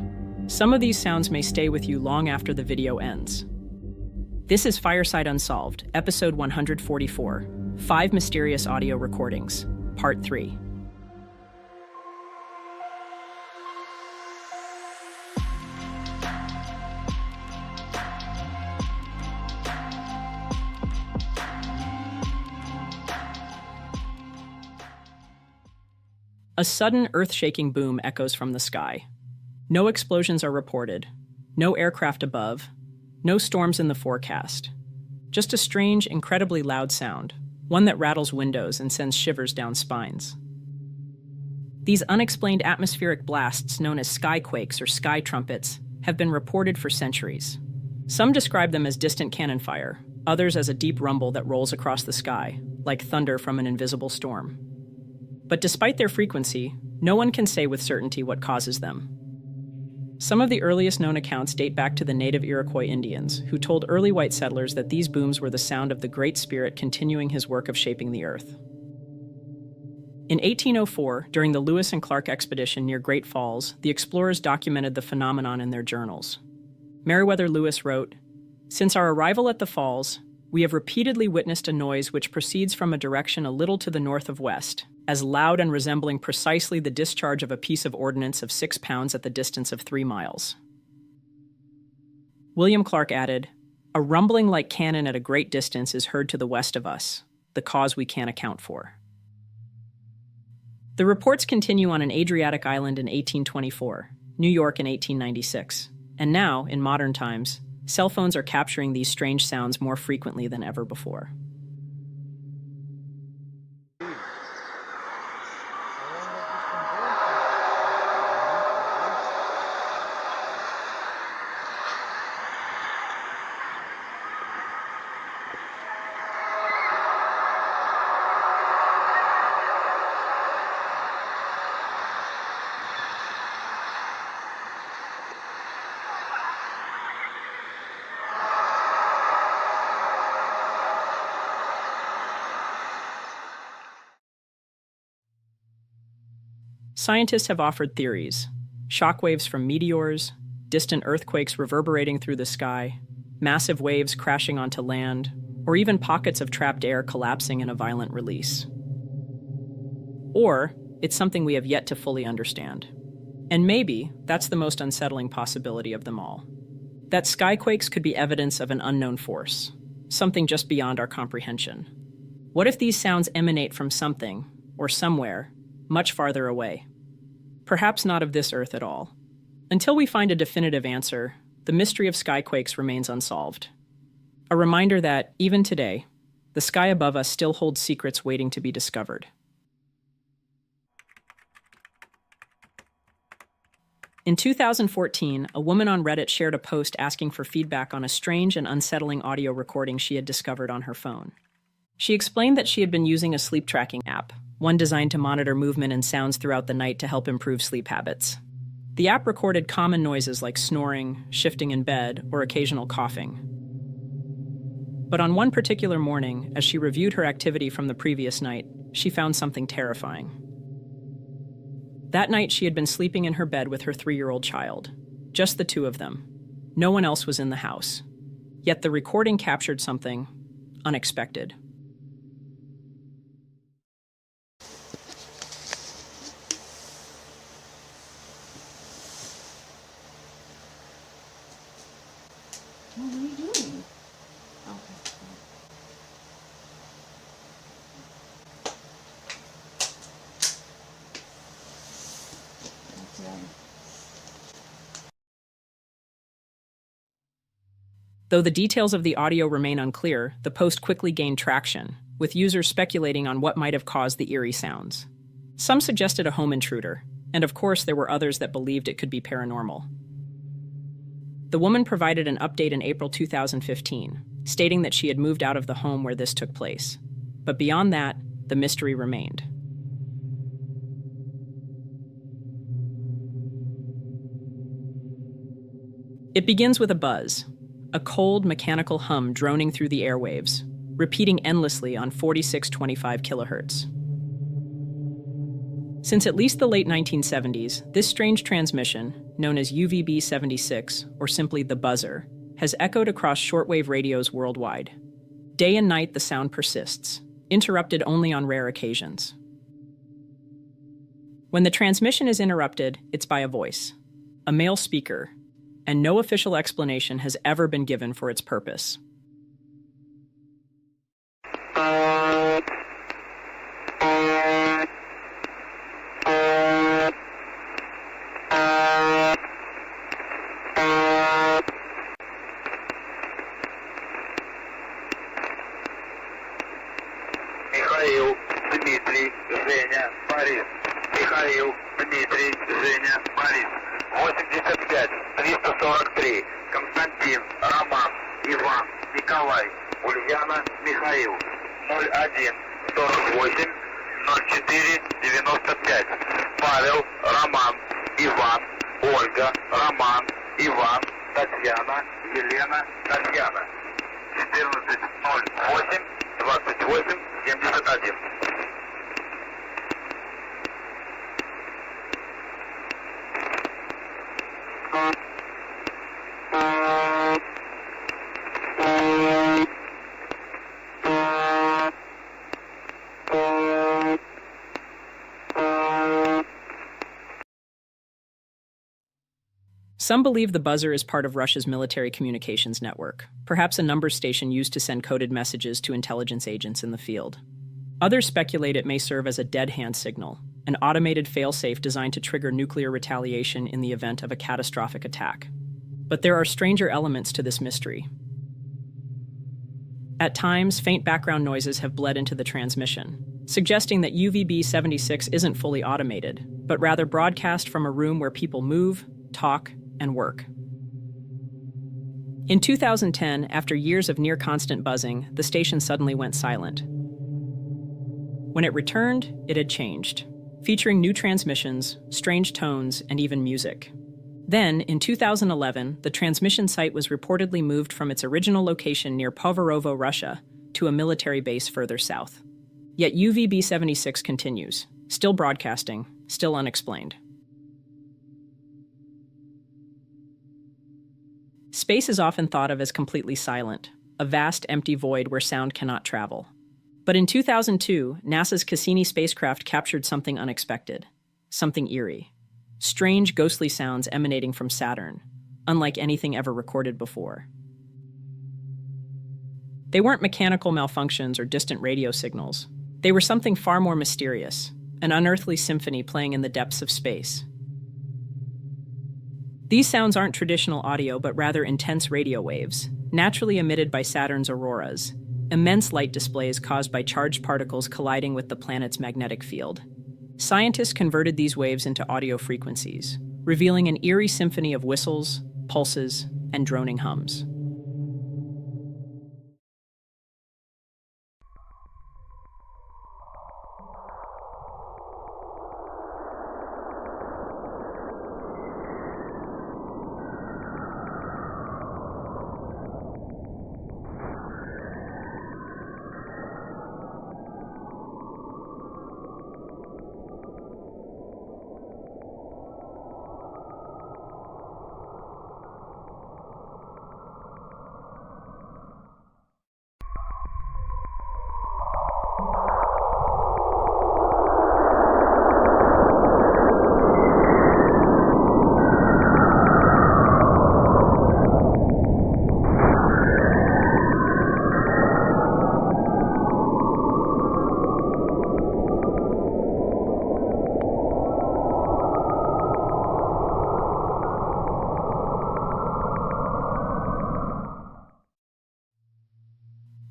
some of these sounds may stay with you long after the video ends. This is Fireside Unsolved, episode 144, 5 Mysterious Audio Recordings, part 3. A sudden earth-shaking boom echoes from the sky. No explosions are reported, no aircraft above, no storms in the forecast. Just a strange, incredibly loud sound, one that rattles windows and sends shivers down spines. These unexplained atmospheric blasts, known as skyquakes or sky trumpets, have been reported for centuries. Some describe them as distant cannon fire, others as a deep rumble that rolls across the sky, like thunder from an invisible storm. But despite their frequency, no one can say with certainty what causes them. Some of the earliest known accounts date back to the native Iroquois Indians, who told early white settlers that these booms were the sound of the Great Spirit continuing his work of shaping the earth. In 1804, during the Lewis and Clark expedition near Great Falls, the explorers documented the phenomenon in their journals. Meriwether Lewis wrote, "Since our arrival at the falls, we have repeatedly witnessed a noise which proceeds from a direction a little to the north of west, as loud and resembling precisely the discharge of a piece of ordnance of 6 pounds at the distance of 3 miles. William Clark added, "A rumbling like cannon at a great distance is heard to the west of us, the cause we can't account for." The reports continue on an Adriatic island in 1824, New York in 1896, and now, in modern times, cell phones are capturing these strange sounds more frequently than ever before. Scientists have offered theories: shockwaves from meteors, distant earthquakes reverberating through the sky, massive waves crashing onto land, or even pockets of trapped air collapsing in a violent release. Or it's something we have yet to fully understand. And maybe that's the most unsettling possibility of them all. That skyquakes could be evidence of an unknown force, something just beyond our comprehension. What if these sounds emanate from something, or somewhere, much farther away? Perhaps not of this Earth at all. Until we find a definitive answer, the mystery of skyquakes remains unsolved. A reminder that, even today, the sky above us still holds secrets waiting to be discovered. In 2014, a woman on Reddit shared a post asking for feedback on a strange and unsettling audio recording she had discovered on her phone. She explained that she had been using a sleep tracking app, one designed to monitor movement and sounds throughout the night to help improve sleep habits. The app recorded common noises like snoring, shifting in bed, or occasional coughing. But on one particular morning, as she reviewed her activity from the previous night, she found something terrifying. That night, she had been sleeping in her bed with her 3-year-old child. Just the two of them. No one else was in the house. Yet the recording captured something unexpected. What are you doing? Okay. Though the details of the audio remain unclear, the post quickly gained traction, with users speculating on what might have caused the eerie sounds. Some suggested a home intruder, and of course there were others that believed it could be paranormal. The woman provided an update in April 2015, stating that she had moved out of the home where this took place. But beyond that, the mystery remained. It begins with a buzz, a cold mechanical hum droning through the airwaves, repeating endlessly on 4625 kilohertz. Since at least the late 1970s, this strange transmission, known as UVB-76, or simply the buzzer, has echoed across shortwave radios worldwide. Day and night, the sound persists, interrupted only on rare occasions. When the transmission is interrupted, it's by a voice, a male speaker, and no official explanation has ever been given for its purpose. Михаил, Дмитрий, Женя, Борис. 85, 343, Константин, Роман, Иван, Николай, Ульяна, Михаил. 01, 48, 04, 95. Павел, Роман, Иван, Ольга, Роман, Иван, Татьяна, Елена, Татьяна. 1408 28 71. Some believe the buzzer is part of Russia's military communications network, perhaps a numbers station used to send coded messages to intelligence agents in the field. Others speculate it may serve as a dead hand signal, an automated failsafe designed to trigger nuclear retaliation in the event of a catastrophic attack. But there are stranger elements to this mystery. At times, faint background noises have bled into the transmission, suggesting that UVB-76 isn't fully automated, but rather broadcast from a room where people move, talk, and work. In 2010, after years of near-constant buzzing, the station suddenly went silent. When it returned, it had changed, featuring new transmissions, strange tones, and even music. Then, in 2011, the transmission site was reportedly moved from its original location near Poverovo, Russia, to a military base further south. Yet UVB-76 continues, still broadcasting, still unexplained. Space is often thought of as completely silent, a vast empty void where sound cannot travel. But in 2002, NASA's Cassini spacecraft captured something unexpected, something eerie. Strange, ghostly sounds emanating from Saturn, unlike anything ever recorded before. They weren't mechanical malfunctions or distant radio signals. They were something far more mysterious, an unearthly symphony playing in the depths of space. These sounds aren't traditional audio, but rather intense radio waves, naturally emitted by Saturn's auroras, immense light displays caused by charged particles colliding with the planet's magnetic field. Scientists converted these waves into audio frequencies, revealing an eerie symphony of whistles, pulses, and droning hums.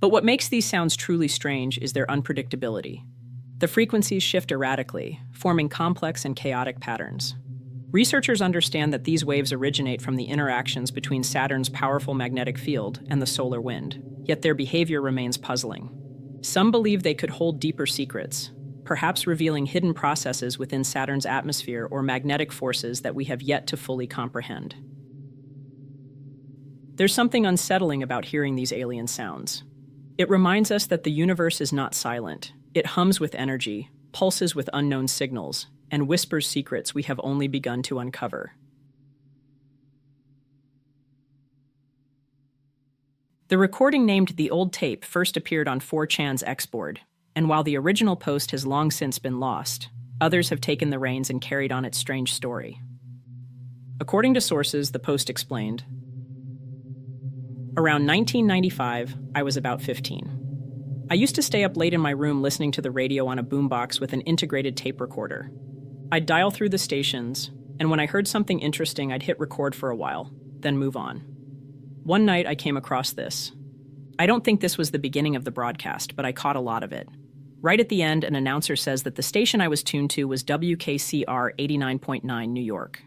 But what makes these sounds truly strange is their unpredictability. The frequencies shift erratically, forming complex and chaotic patterns. Researchers understand that these waves originate from the interactions between Saturn's powerful magnetic field and the solar wind, yet their behavior remains puzzling. Some believe they could hold deeper secrets, perhaps revealing hidden processes within Saturn's atmosphere or magnetic forces that we have yet to fully comprehend. There's something unsettling about hearing these alien sounds. It reminds us that the universe is not silent. It hums with energy, pulses with unknown signals, and whispers secrets we have only begun to uncover. The recording named The Old Tape first appeared on 4chan's X-board, and while the original post has long since been lost, others have taken the reins and carried on its strange story. According to sources, the post explained, "Around 1995, I was about 15. I used to stay up late in my room listening to the radio on a boombox with an integrated tape recorder. I'd dial through the stations, and when I heard something interesting, I'd hit record for a while, then move on. One night, I came across this. I don't think this was the beginning of the broadcast, but I caught a lot of it. Right at the end, an announcer says that the station I was tuned to was WKCR 89.9 New York.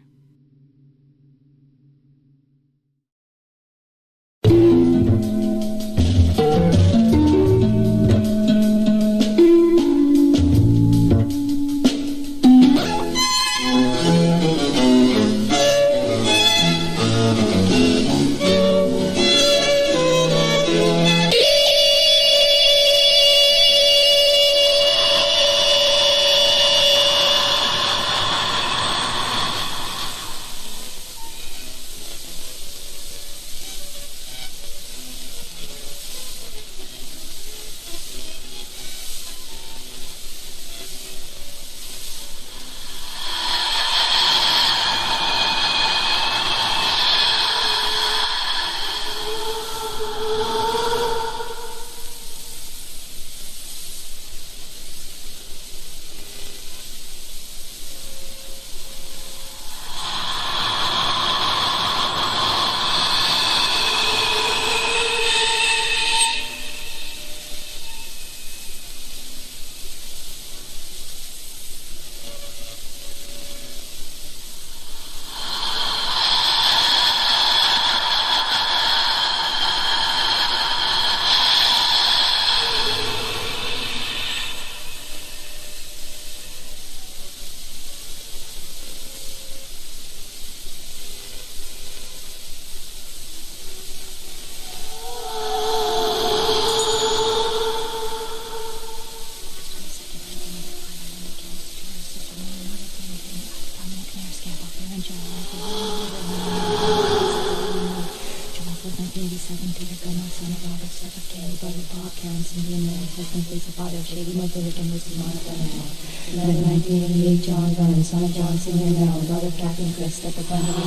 Son of John Senior Maryland, brother of Captain Chris, step up under the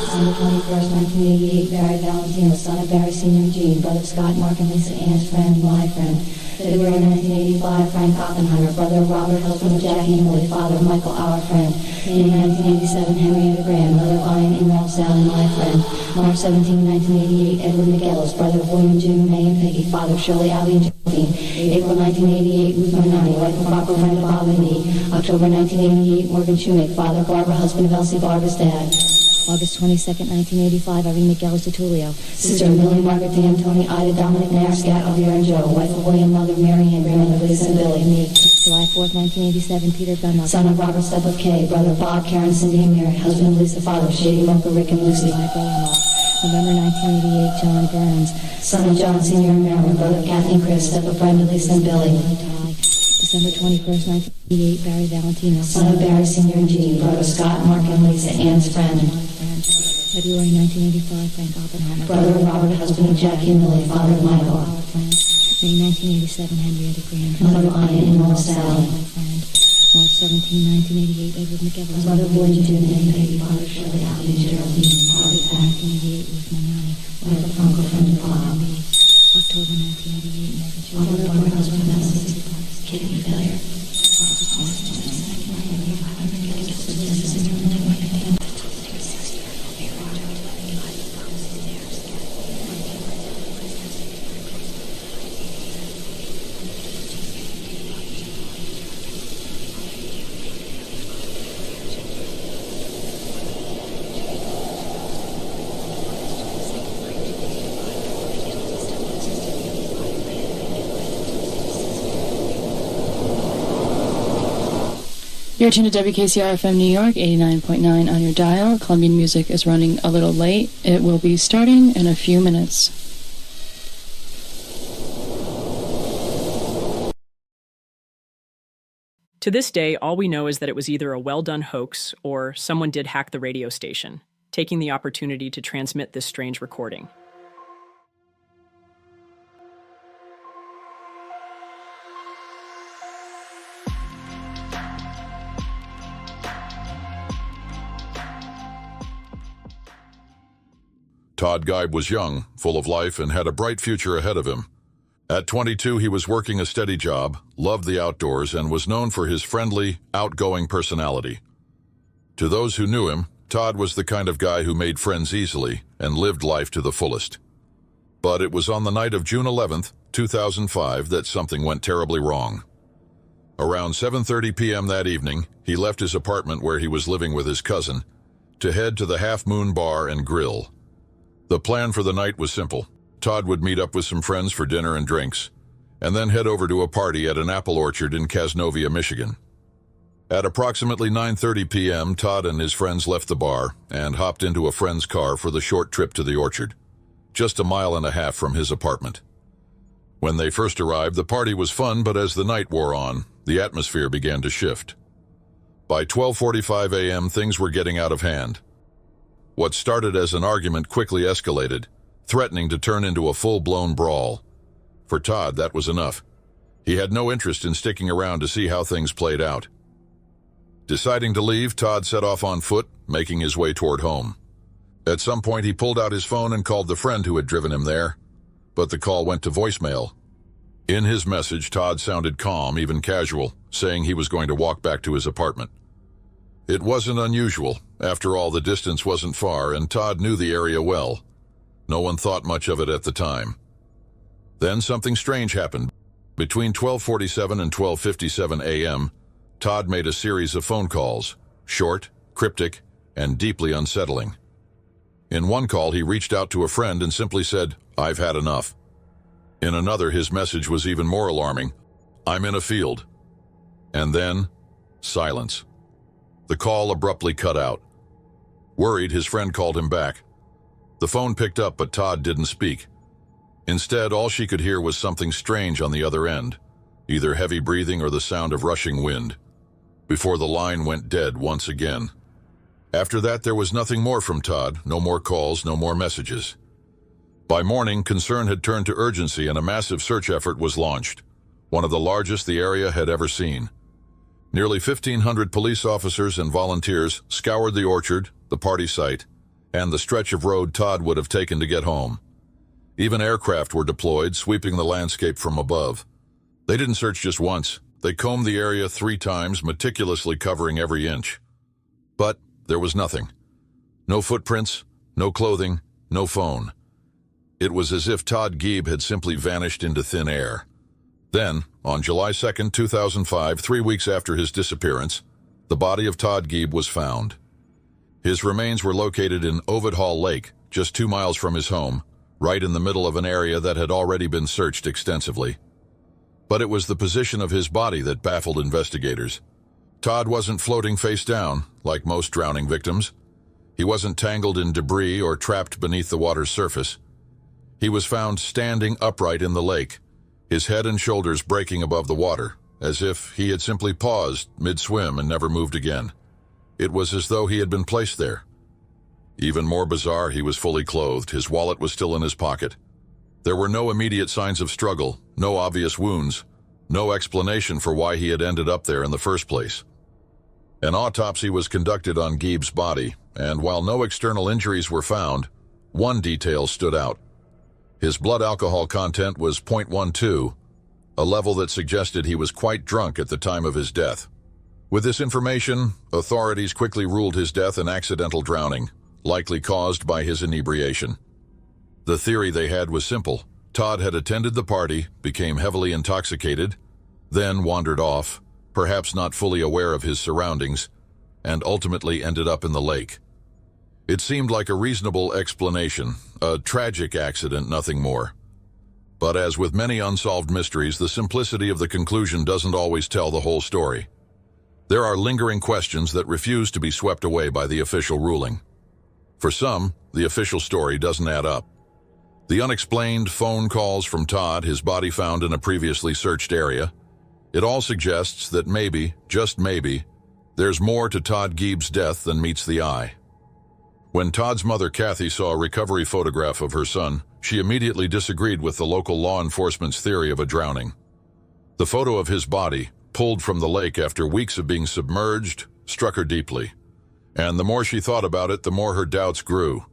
December 21st, 1988, Barry Valentino, son of Barry Senior Eugene, brother of Scott, Mark, and Lisa Ann's friend, my friend. February 1985, Frank Oppenheimer, brother of Robert, husband of Jackie Emily, father of Michael, our friend. May 1987, Henrietta Graham, mother of Ian and Ralph Sally, my friend. March 17, 1988, Edward McGellis, brother of William, Jim, May, and Peggy, father of Shirley, Abby, and Geraldine. April 1988, Ruth Manani, wife of Barbara, friend of Bob and me. October 1988, Morgan Shoemake, father of Barbara, husband of Elsie, Barbara's dad. August 22nd, 1985, Irene McGellis de Tullio. Sister of Millie, Margaret, Dan, Tony, Ida, Dominic, Nair, Scat, Elvira, and Joe. Wife of William, mother of Mary Ann, grandmother of Liz and Billy, and me. July 4th, 1987, Peter Gunlock, son of Robert Step of Kay, brother of Bob, Karen, Cindy, and Mary, husband of Lisa, father of Shady, Mocha, Rick, and Lucy. My brother-in-law. November 1988, John Burns, son of John Sr. and Marilyn, brother of Kathy and Chris, step of Brenda, Lisa, and Billy. December 21st, 1988, Barry Valentino, son of Barry Sr. and Jean, brother of Scott, Mark, and Lisa, Ann's friend. February 1985, Frank Oppenheimer, brother of Robert, husband of Jackie and Millie, father of Michael. May 1987, Henrietta Graham, mother of Ian and Ralph Sally. March 17, 1988, Edward McGellis, mother of William, Jim, and Peggy, father of Shirley, Abby, and Geraldine. 1988, Ruth Manani, wife of Uncle, friend of Bob. October 1988, Morgan Shoemake, mother of Barbara, husband of Elsie, kidney failure. You're tuned to WKCR FM New York, 89.9 on your dial. Colombian music is running a little late. It will be starting in a few minutes. To this day, all we know is that it was either a well-done hoax or someone did hack the radio station, taking the opportunity to transmit this strange recording. Todd Geib was young, full of life, and had a bright future ahead of him. At 22, he was working a steady job, loved the outdoors, and was known for his friendly, outgoing personality. To those who knew him, Todd was the kind of guy who made friends easily and lived life to the fullest. But it was on the night of June 11th, 2005 that something went terribly wrong. Around 7:30 p.m. that evening, he left his apartment where he was living with his cousin to head to the Half Moon Bar and Grill. The plan for the night was simple. Todd would meet up with some friends for dinner and drinks, and then head over to a party at an apple orchard in Casnovia, Michigan. At approximately 9:30 p.m., Todd and his friends left the bar and hopped into a friend's car for the short trip to the orchard, just a mile and a half from his apartment. When they first arrived, the party was fun, but as the night wore on, the atmosphere began to shift. By 12:45 a.m., things were getting out of hand. What started as an argument quickly escalated, threatening to turn into a full-blown brawl. For Todd, that was enough. He had no interest in sticking around to see how things played out. Deciding to leave, Todd set off on foot, making his way toward home. At some point, he pulled out his phone and called the friend who had driven him there, but the call went to voicemail. In his message, Todd sounded calm, even casual, saying he was going to walk back to his apartment. It wasn't unusual. After all, the distance wasn't far, and Todd knew the area well. No one thought much of it at the time. Then something strange happened. Between 12:47 and 12:57 a.m., Todd made a series of phone calls, short, cryptic, and deeply unsettling. In one call, he reached out to a friend and simply said, "I've had enough." In another, his message was even more alarming. "I'm in a field." And then, silence. The call abruptly cut out. Worried, his friend called him back. The phone picked up, but Todd didn't speak. Instead, all she could hear was something strange on the other end, either heavy breathing or the sound of rushing wind, before the line went dead once again. After that, there was nothing more from Todd, no more calls, no more messages. By morning, concern had turned to urgency and a massive search effort was launched, one of the largest the area had ever seen. Nearly 1,500 police officers and volunteers scoured the orchard, the party site, and the stretch of road Todd would have taken to get home. Even aircraft were deployed, sweeping the landscape from above. They didn't search just once. They combed the area 3 times, meticulously covering every inch. But there was nothing. No footprints, no clothing, no phone. It was as if Todd Geib had simply vanished into thin air. Then, on July 2, 2005, 3 weeks after his disappearance, the body of Todd Geib was found. His remains were located in Ovid Hall Lake, just 2 miles from his home, right in the middle of an area that had already been searched extensively. But it was the position of his body that baffled investigators. Todd wasn't floating face down, like most drowning victims. He wasn't tangled in debris or trapped beneath the water's surface. He was found standing upright in the lake, his head and shoulders breaking above the water, as if he had simply paused mid-swim and never moved again. It was as though he had been placed there. Even more bizarre, he was fully clothed. His wallet was still in his pocket. There were no immediate signs of struggle, no obvious wounds, no explanation for why he had ended up there in the first place. An autopsy was conducted on Geib's body, and while no external injuries were found, one detail stood out. His blood alcohol content was 0.12, a level that suggested he was quite drunk at the time of his death. With this information, authorities quickly ruled his death an accidental drowning, likely caused by his inebriation. The theory they had was simple. Todd had attended the party, became heavily intoxicated, then wandered off, perhaps not fully aware of his surroundings, and ultimately ended up in the lake. It seemed like a reasonable explanation, a tragic accident, nothing more. But as with many unsolved mysteries, the simplicity of the conclusion doesn't always tell the whole story. There are lingering questions that refuse to be swept away by the official ruling. For some, the official story doesn't add up. The unexplained phone calls from Todd, his body found in a previously searched area, it all suggests that maybe, just maybe, there's more to Todd Geib's death than meets the eye. When Todd's mother, Kathy, saw a recovery photograph of her son, she immediately disagreed with the local law enforcement's theory of a drowning. The photo of his body, pulled from the lake after weeks of being submerged, struck her deeply. And the more she thought about it, the more her doubts grew.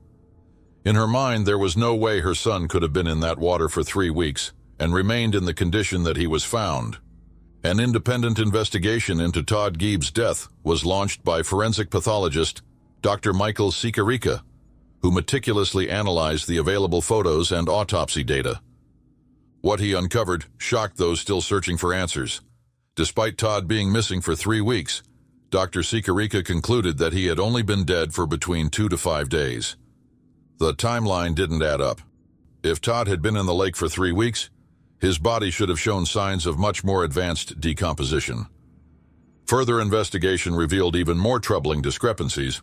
In her mind, there was no way her son could have been in that water for 3 weeks and remained in the condition that he was found. An independent investigation into Todd Geib's death was launched by forensic pathologist Dr. Michael Sikarica, who meticulously analyzed the available photos and autopsy data. What he uncovered shocked those still searching for answers. Despite Todd being missing for 3 weeks, Dr. Sikarica concluded that he had only been dead for between 2 to 5 days. The timeline didn't add up. If Todd had been in the lake for 3 weeks, his body should have shown signs of much more advanced decomposition. Further investigation revealed even more troubling discrepancies.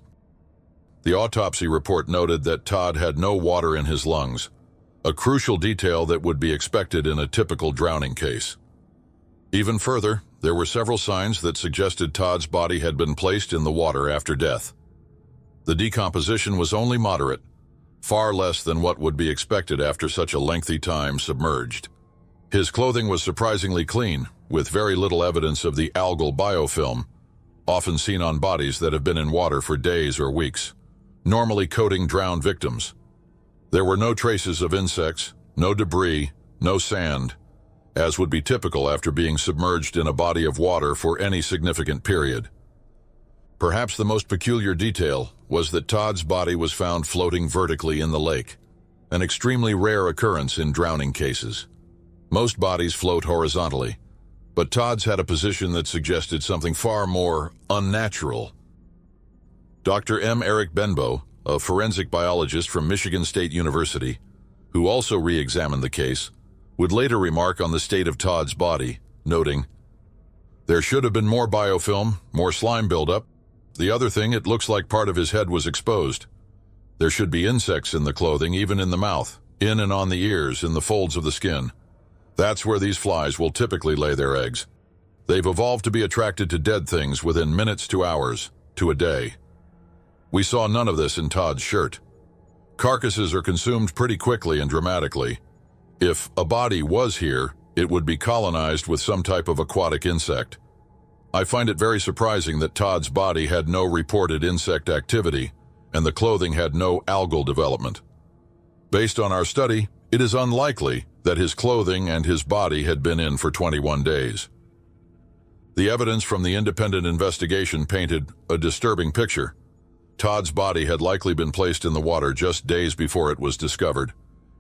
The autopsy report noted that Todd had no water in his lungs, a crucial detail that would be expected in a typical drowning case. Even further, there were several signs that suggested Todd's body had been placed in the water after death. The decomposition was only moderate, far less than what would be expected after such a lengthy time submerged. His clothing was surprisingly clean, with very little evidence of the algal biofilm, often seen on bodies that have been in water for days or weeks, normally coating drowned victims. There were no traces of insects, no debris, no sand, as would be typical after being submerged in a body of water for any significant period. Perhaps the most peculiar detail was that Todd's body was found floating vertically in the lake, an extremely rare occurrence in drowning cases. Most bodies float horizontally, but Todd's had a position that suggested something far more unnatural. Dr. M. Eric Benbow, a forensic biologist from Michigan State University, who also re-examined the case, would later remark on the state of Todd's body, noting, "There should have been more biofilm, more slime buildup. The other thing, it looks like part of his head was exposed. There should be insects in the clothing, even in the mouth, in and on the ears, in the folds of the skin. That's where these flies will typically lay their eggs. They've evolved to be attracted to dead things within minutes to hours, to a day. We saw none of this in Todd's shirt. Carcasses are consumed pretty quickly and dramatically. If a body was here, it would be colonized with some type of aquatic insect. I find it very surprising that Todd's body had no reported insect activity, and the clothing had no algal development. Based on our study, it is unlikely that his clothing and his body had been in for 21 days. The evidence from the independent investigation painted a disturbing picture. Todd's body had likely been placed in the water just days before it was discovered,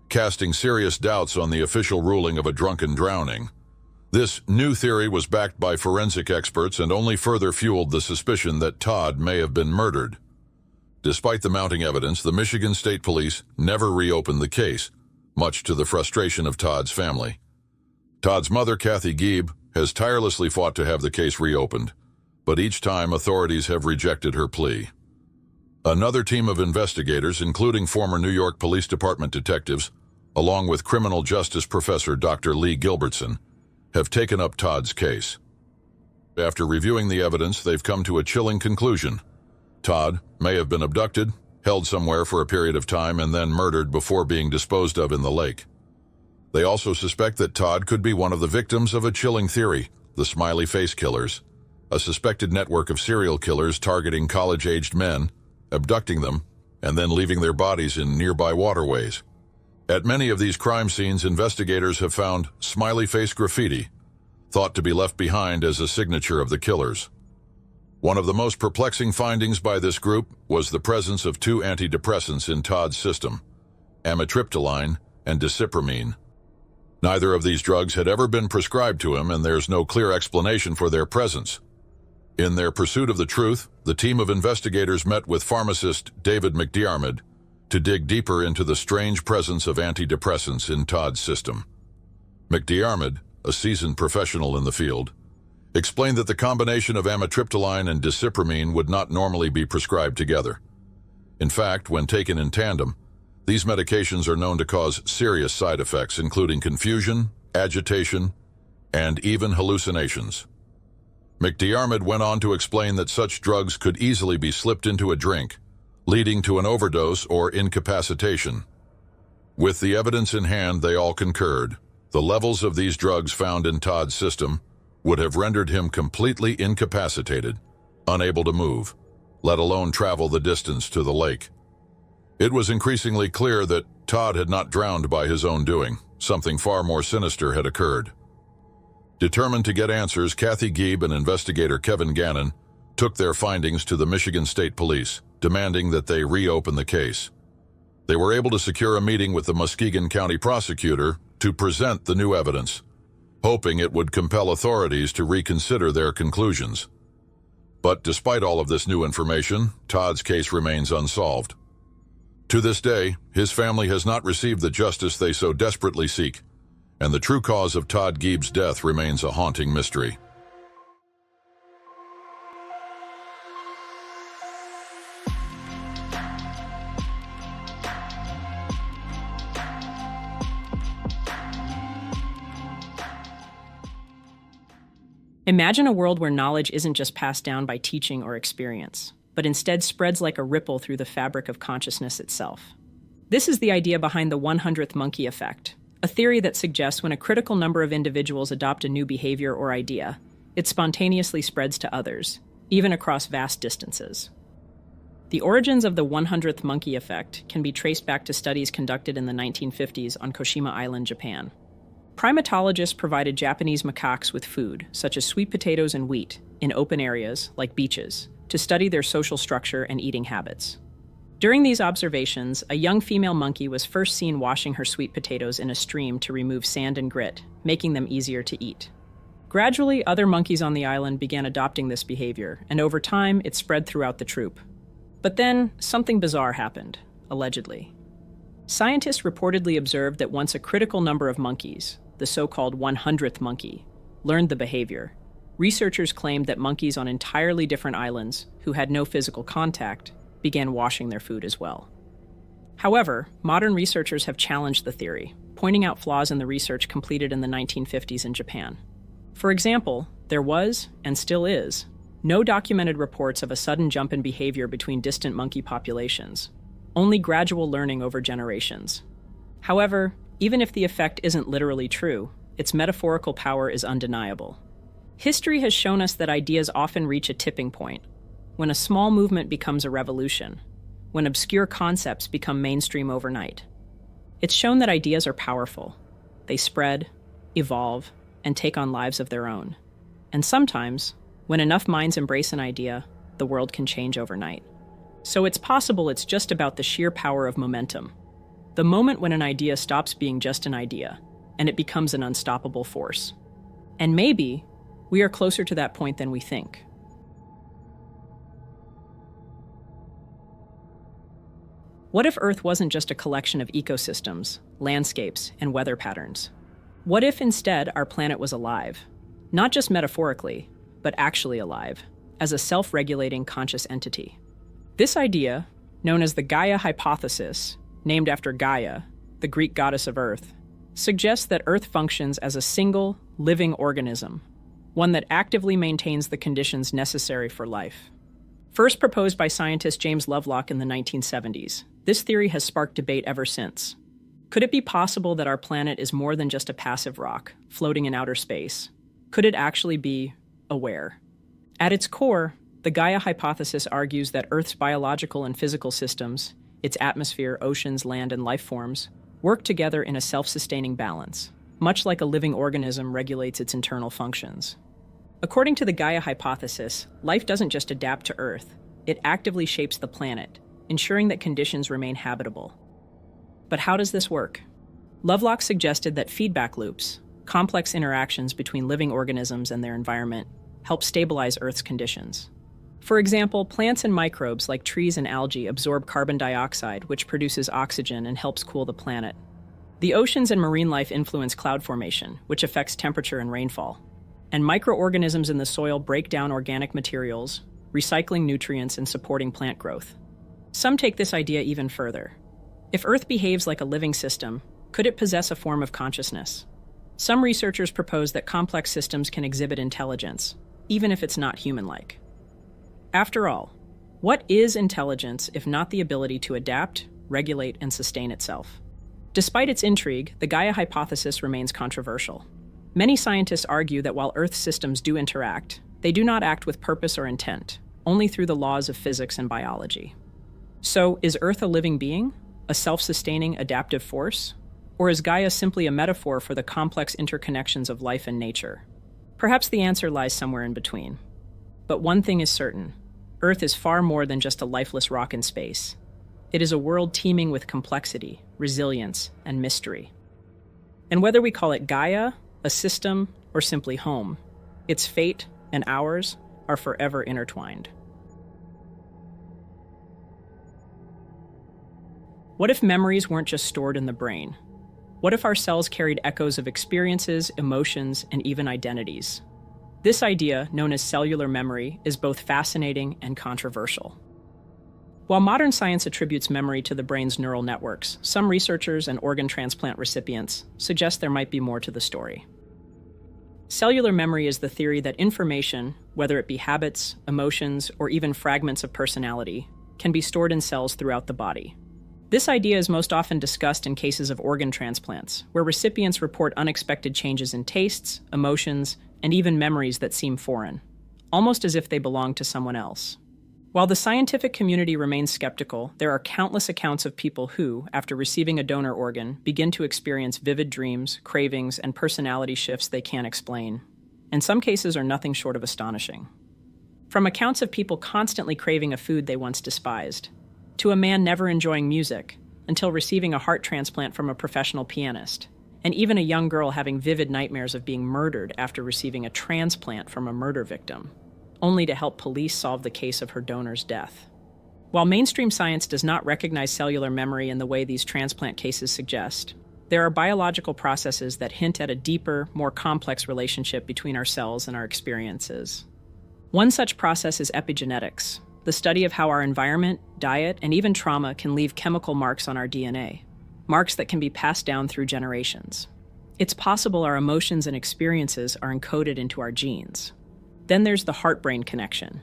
casting serious doubts on the official ruling of a drunken drowning. This new theory was backed by forensic experts and only further fueled the suspicion that Todd may have been murdered. Despite the mounting evidence, the Michigan State Police never reopened the case, much to the frustration of Todd's family. Todd's mother, Kathy Geib, has tirelessly fought to have the case reopened, but each time authorities have rejected her plea. Another team of investigators, including former New York Police Department detectives, along with criminal justice professor Dr. Lee Gilbertson, have taken up Todd's case. After reviewing the evidence, they've come to a chilling conclusion. Todd may have been abducted, held somewhere for a period of time, and then murdered before being disposed of in the lake. They also suspect that Todd could be one of the victims of a chilling theory, the smiley face killers, a suspected network of serial killers targeting college-aged men, abducting them, and then leaving their bodies in nearby waterways. At many of these crime scenes, investigators have found smiley face graffiti, thought to be left behind as a signature of the killers. One of the most perplexing findings by this group was the presence of 2 antidepressants in Todd's system, amitriptyline and disipramine. Neither of these drugs had ever been prescribed to him, and there's no clear explanation for their presence. In their pursuit of the truth, the team of investigators met with pharmacist David McDiarmid to dig deeper into the strange presence of antidepressants in Todd's system. McDiarmid, a seasoned professional in the field, explained that the combination of amitriptyline and disipramine would not normally be prescribed together. In fact, when taken in tandem, these medications are known to cause serious side effects, including confusion, agitation, and even hallucinations. McDiarmid went on to explain that such drugs could easily be slipped into a drink, leading to an overdose or incapacitation. With the evidence in hand, they all concurred. The levels of these drugs found in Todd's system would have rendered him completely incapacitated, unable to move, let alone travel the distance to the lake. It was increasingly clear that Todd had not drowned by his own doing. Something far more sinister had occurred. Determined to get answers, Kathy Geib and investigator Kevin Gannon took their findings to the Michigan State Police, demanding that they reopen the case. They were able to secure a meeting with the Muskegon County prosecutor to present the new evidence, hoping it would compel authorities to reconsider their conclusions. But despite all of this new information, Todd's case remains unsolved. To this day, his family has not received the justice they so desperately seek, and the true cause of Todd Geib's death remains a haunting mystery. Imagine a world where knowledge isn't just passed down by teaching or experience, but instead spreads like a ripple through the fabric of consciousness itself. This is the idea behind the 100th monkey effect, a theory that suggests when a critical number of individuals adopt a new behavior or idea, it spontaneously spreads to others, even across vast distances. The origins of the 100th monkey effect can be traced back to studies conducted in the 1950s on Koshima Island, Japan. Primatologists provided Japanese macaques with food, such as sweet potatoes and wheat, in open areas, like beaches, to study their social structure and eating habits. During these observations, a young female monkey was first seen washing her sweet potatoes in a stream to remove sand and grit, making them easier to eat. Gradually, other monkeys on the island began adopting this behavior, and over time, it spread throughout the troop. But then, something bizarre happened, allegedly. Scientists reportedly observed that once a critical number of monkeys, the so-called 100th monkey, learned the behavior, researchers claimed that monkeys on entirely different islands, who had no physical contact, began washing their food as well. However, modern researchers have challenged the theory, pointing out flaws in the research completed in the 1950s in Japan. For example, there was, and still is, no documented reports of a sudden jump in behavior between distant monkey populations, only gradual learning over generations. However, even if the effect isn't literally true, its metaphorical power is undeniable. History has shown us that ideas often reach a tipping point, when a small movement becomes a revolution, when obscure concepts become mainstream overnight. It's shown that ideas are powerful. They spread, evolve, and take on lives of their own. And sometimes, when enough minds embrace an idea, the world can change overnight. So it's possible it's just about the sheer power of momentum. The moment when an idea stops being just an idea, and it becomes an unstoppable force. And maybe we are closer to that point than we think. What if Earth wasn't just a collection of ecosystems, landscapes, and weather patterns? What if instead our planet was alive? Not just metaphorically, but actually alive, as a self-regulating conscious entity. This idea, known as the Gaia hypothesis, named after Gaia, the Greek goddess of Earth, suggests that Earth functions as a single, living organism, one that actively maintains the conditions necessary for life. First proposed by scientist James Lovelock in the 1970s, this theory has sparked debate ever since. Could it be possible that our planet is more than just a passive rock, floating in outer space? Could it actually be aware? At its core, the Gaia hypothesis argues that Earth's biological and physical systems, its atmosphere, oceans, land, and life forms, work together in a self-sustaining balance, much like a living organism regulates its internal functions. According to the Gaia hypothesis, life doesn't just adapt to Earth, it actively shapes the planet, ensuring that conditions remain habitable. But how does this work? Lovelock suggested that feedback loops, complex interactions between living organisms and their environment, help stabilize Earth's conditions. For example, plants and microbes like trees and algae absorb carbon dioxide, which produces oxygen and helps cool the planet. The oceans and marine life influence cloud formation, which affects temperature and rainfall. And microorganisms in the soil break down organic materials, recycling nutrients and supporting plant growth. Some take this idea even further. If Earth behaves like a living system, could it possess a form of consciousness? Some researchers propose that complex systems can exhibit intelligence, even if it's not human-like. After all, what is intelligence if not the ability to adapt, regulate, and sustain itself? Despite its intrigue, the Gaia hypothesis remains controversial. Many scientists argue that while Earth systems do interact, they do not act with purpose or intent, only through the laws of physics and biology. So, is Earth a living being, a self-sustaining adaptive force? Or is Gaia simply a metaphor for the complex interconnections of life and nature? Perhaps the answer lies somewhere in between. But one thing is certain. Earth is far more than just a lifeless rock in space. It is a world teeming with complexity, resilience, and mystery. And whether we call it Gaia, a system, or simply home, its fate and ours are forever intertwined. What if memories weren't just stored in the brain? What if our cells carried echoes of experiences, emotions, and even identities? This idea, known as cellular memory, is both fascinating and controversial. While modern science attributes memory to the brain's neural networks, some researchers and organ transplant recipients suggest there might be more to the story. Cellular memory is the theory that information, whether it be habits, emotions, or even fragments of personality, can be stored in cells throughout the body. This idea is most often discussed in cases of organ transplants, where recipients report unexpected changes in tastes, emotions, and even memories that seem foreign, almost as if they belong to someone else. While the scientific community remains skeptical, there are countless accounts of people who, after receiving a donor organ, begin to experience vivid dreams, cravings, and personality shifts they can't explain. And some cases are nothing short of astonishing. From accounts of people constantly craving a food they once despised, to a man never enjoying music until receiving a heart transplant from a professional pianist, and even a young girl having vivid nightmares of being murdered after receiving a transplant from a murder victim, only to help police solve the case of her donor's death. While mainstream science does not recognize cellular memory in the way these transplant cases suggest, there are biological processes that hint at a deeper, more complex relationship between our cells and our experiences. One such process is epigenetics, the study of how our environment, diet, and even trauma can leave chemical marks on our DNA, marks that can be passed down through generations. It's possible our emotions and experiences are encoded into our genes. Then there's the heart-brain connection.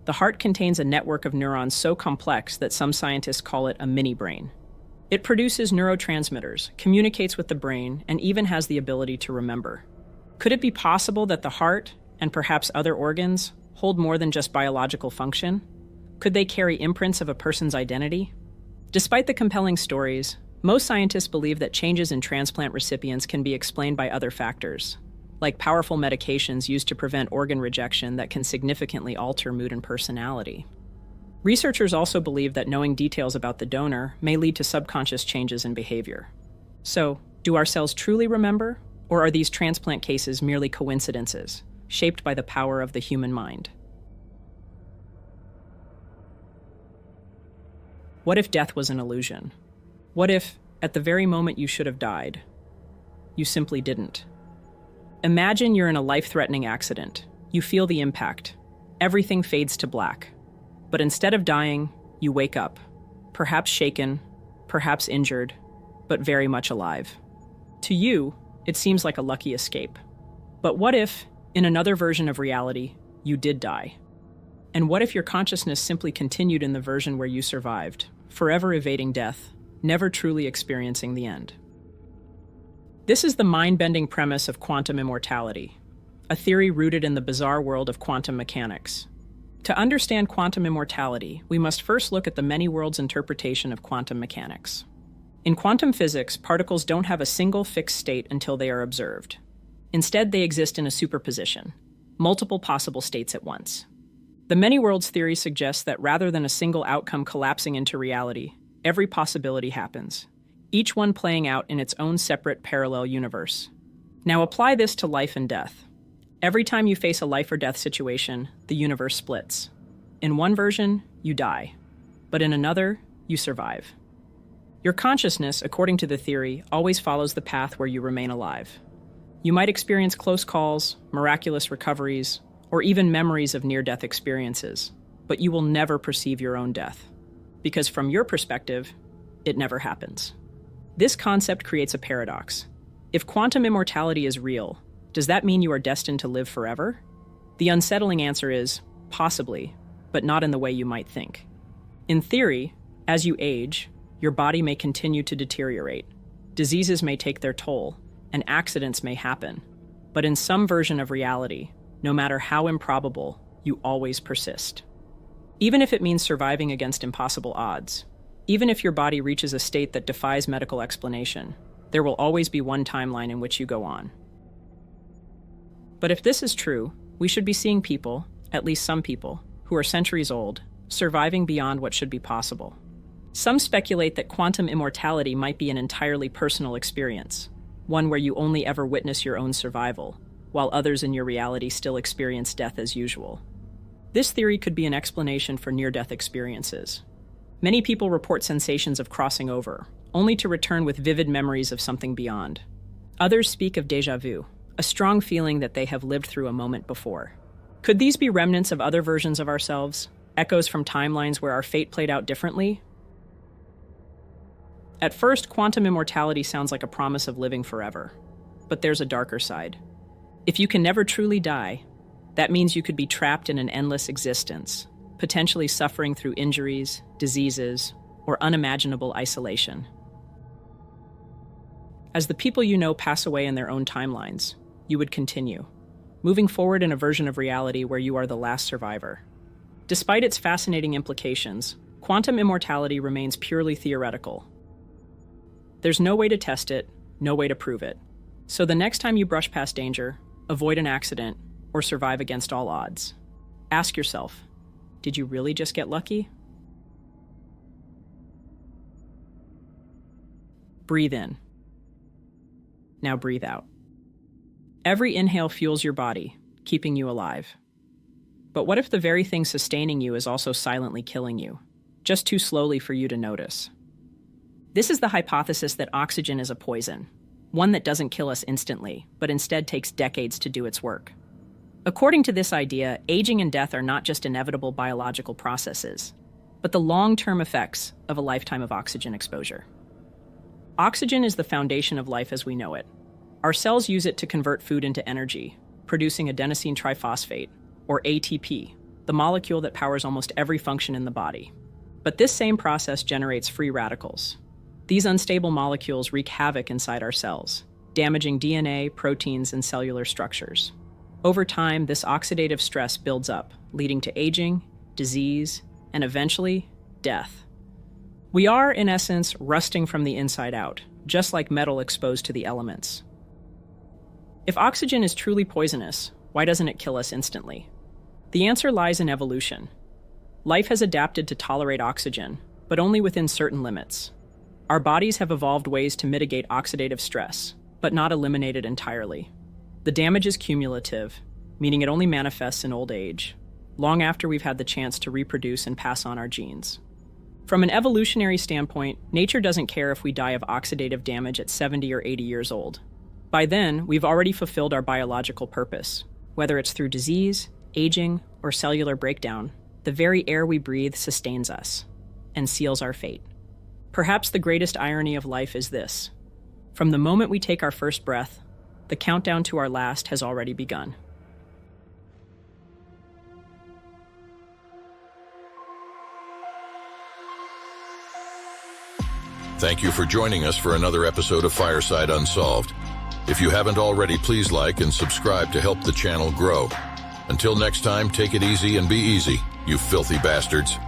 The heart contains a network of neurons so complex that some scientists call it a mini-brain. It produces neurotransmitters, communicates with the brain, and even has the ability to remember. Could it be possible that the heart, and perhaps other organs, hold more than just biological function? Could they carry imprints of a person's identity? Despite the compelling stories, most scientists believe that changes in transplant recipients can be explained by other factors, like powerful medications used to prevent organ rejection that can significantly alter mood and personality. Researchers also believe that knowing details about the donor may lead to subconscious changes in behavior. So, do our cells truly remember, or are these transplant cases merely coincidences, shaped by the power of the human mind? What if death was an illusion? What if, at the very moment you should have died, you simply didn't? Imagine you're in a life-threatening accident. You feel the impact. Everything fades to black. But instead of dying, you wake up, perhaps shaken, perhaps injured, but very much alive. To you, it seems like a lucky escape. But what if, in another version of reality, you did die? And what if your consciousness simply continued in the version where you survived, forever evading death, never truly experiencing the end? This is the mind-bending premise of quantum immortality, a theory rooted in the bizarre world of quantum mechanics. To understand quantum immortality, we must first look at the many worlds interpretation of quantum mechanics. In quantum physics, particles don't have a single fixed state until they are observed. Instead, they exist in a superposition, multiple possible states at once. The many worlds theory suggests that rather than a single outcome collapsing into reality, every possibility happens, each one playing out in its own separate parallel universe. Now apply this to life and death. Every time you face a life or death situation, the universe splits. In one version, you die, but in another, you survive. Your consciousness, according to the theory, always follows the path where you remain alive. You might experience close calls, miraculous recoveries, or even memories of near-death experiences, but you will never perceive your own death, because from your perspective, it never happens. This concept creates a paradox. If quantum immortality is real, does that mean you are destined to live forever? The unsettling answer is, possibly, but not in the way you might think. In theory, as you age, your body may continue to deteriorate, diseases may take their toll, and accidents may happen. But in some version of reality, no matter how improbable, you always persist. Even if it means surviving against impossible odds, even if your body reaches a state that defies medical explanation, there will always be one timeline in which you go on. But if this is true, we should be seeing people, at least some people, who are centuries old, surviving beyond what should be possible. Some speculate that quantum immortality might be an entirely personal experience, one where you only ever witness your own survival, while others in your reality still experience death as usual. This theory could be an explanation for near-death experiences. Many people report sensations of crossing over, only to return with vivid memories of something beyond. Others speak of déjà vu, a strong feeling that they have lived through a moment before. Could these be remnants of other versions of ourselves, echoes from timelines where our fate played out differently? At first, quantum immortality sounds like a promise of living forever. But there's a darker side. If you can never truly die, that means you could be trapped in an endless existence, potentially suffering through injuries, diseases, or unimaginable isolation. As the people you know pass away in their own timelines, you would continue, moving forward in a version of reality where you are the last survivor. Despite its fascinating implications, quantum immortality remains purely theoretical. There's no way to test it, no way to prove it. So the next time you brush past danger, avoid an accident, or survive against all odds, ask yourself, did you really just get lucky? Breathe in. Now breathe out. Every inhale fuels your body, keeping you alive. But what if the very thing sustaining you is also silently killing you, just too slowly for you to notice? This is the hypothesis that oxygen is a poison, one that doesn't kill us instantly, but instead takes decades to do its work. According to this idea, aging and death are not just inevitable biological processes, but the long-term effects of a lifetime of oxygen exposure. Oxygen is the foundation of life as we know it. Our cells use it to convert food into energy, producing adenosine triphosphate, or ATP, the molecule that powers almost every function in the body. But this same process generates free radicals. These unstable molecules wreak havoc inside our cells, damaging DNA, proteins, and cellular structures. Over time, this oxidative stress builds up, leading to aging, disease, and eventually, death. We are, in essence, rusting from the inside out, just like metal exposed to the elements. If oxygen is truly poisonous, why doesn't it kill us instantly? The answer lies in evolution. Life has adapted to tolerate oxygen, but only within certain limits. Our bodies have evolved ways to mitigate oxidative stress, but not eliminate it entirely. The damage is cumulative, meaning it only manifests in old age, long after we've had the chance to reproduce and pass on our genes. From an evolutionary standpoint, nature doesn't care if we die of oxidative damage at 70 or 80 years old. By then, we've already fulfilled our biological purpose. Whether it's through disease, aging, or cellular breakdown, the very air we breathe sustains us and seals our fate. Perhaps the greatest irony of life is this. From the moment we take our first breath, the countdown to our last has already begun. Thank you for joining us for another episode of Fireside Unsolved. If you haven't already, please like and subscribe to help the channel grow. Until next time, take it easy and be easy, you filthy bastards.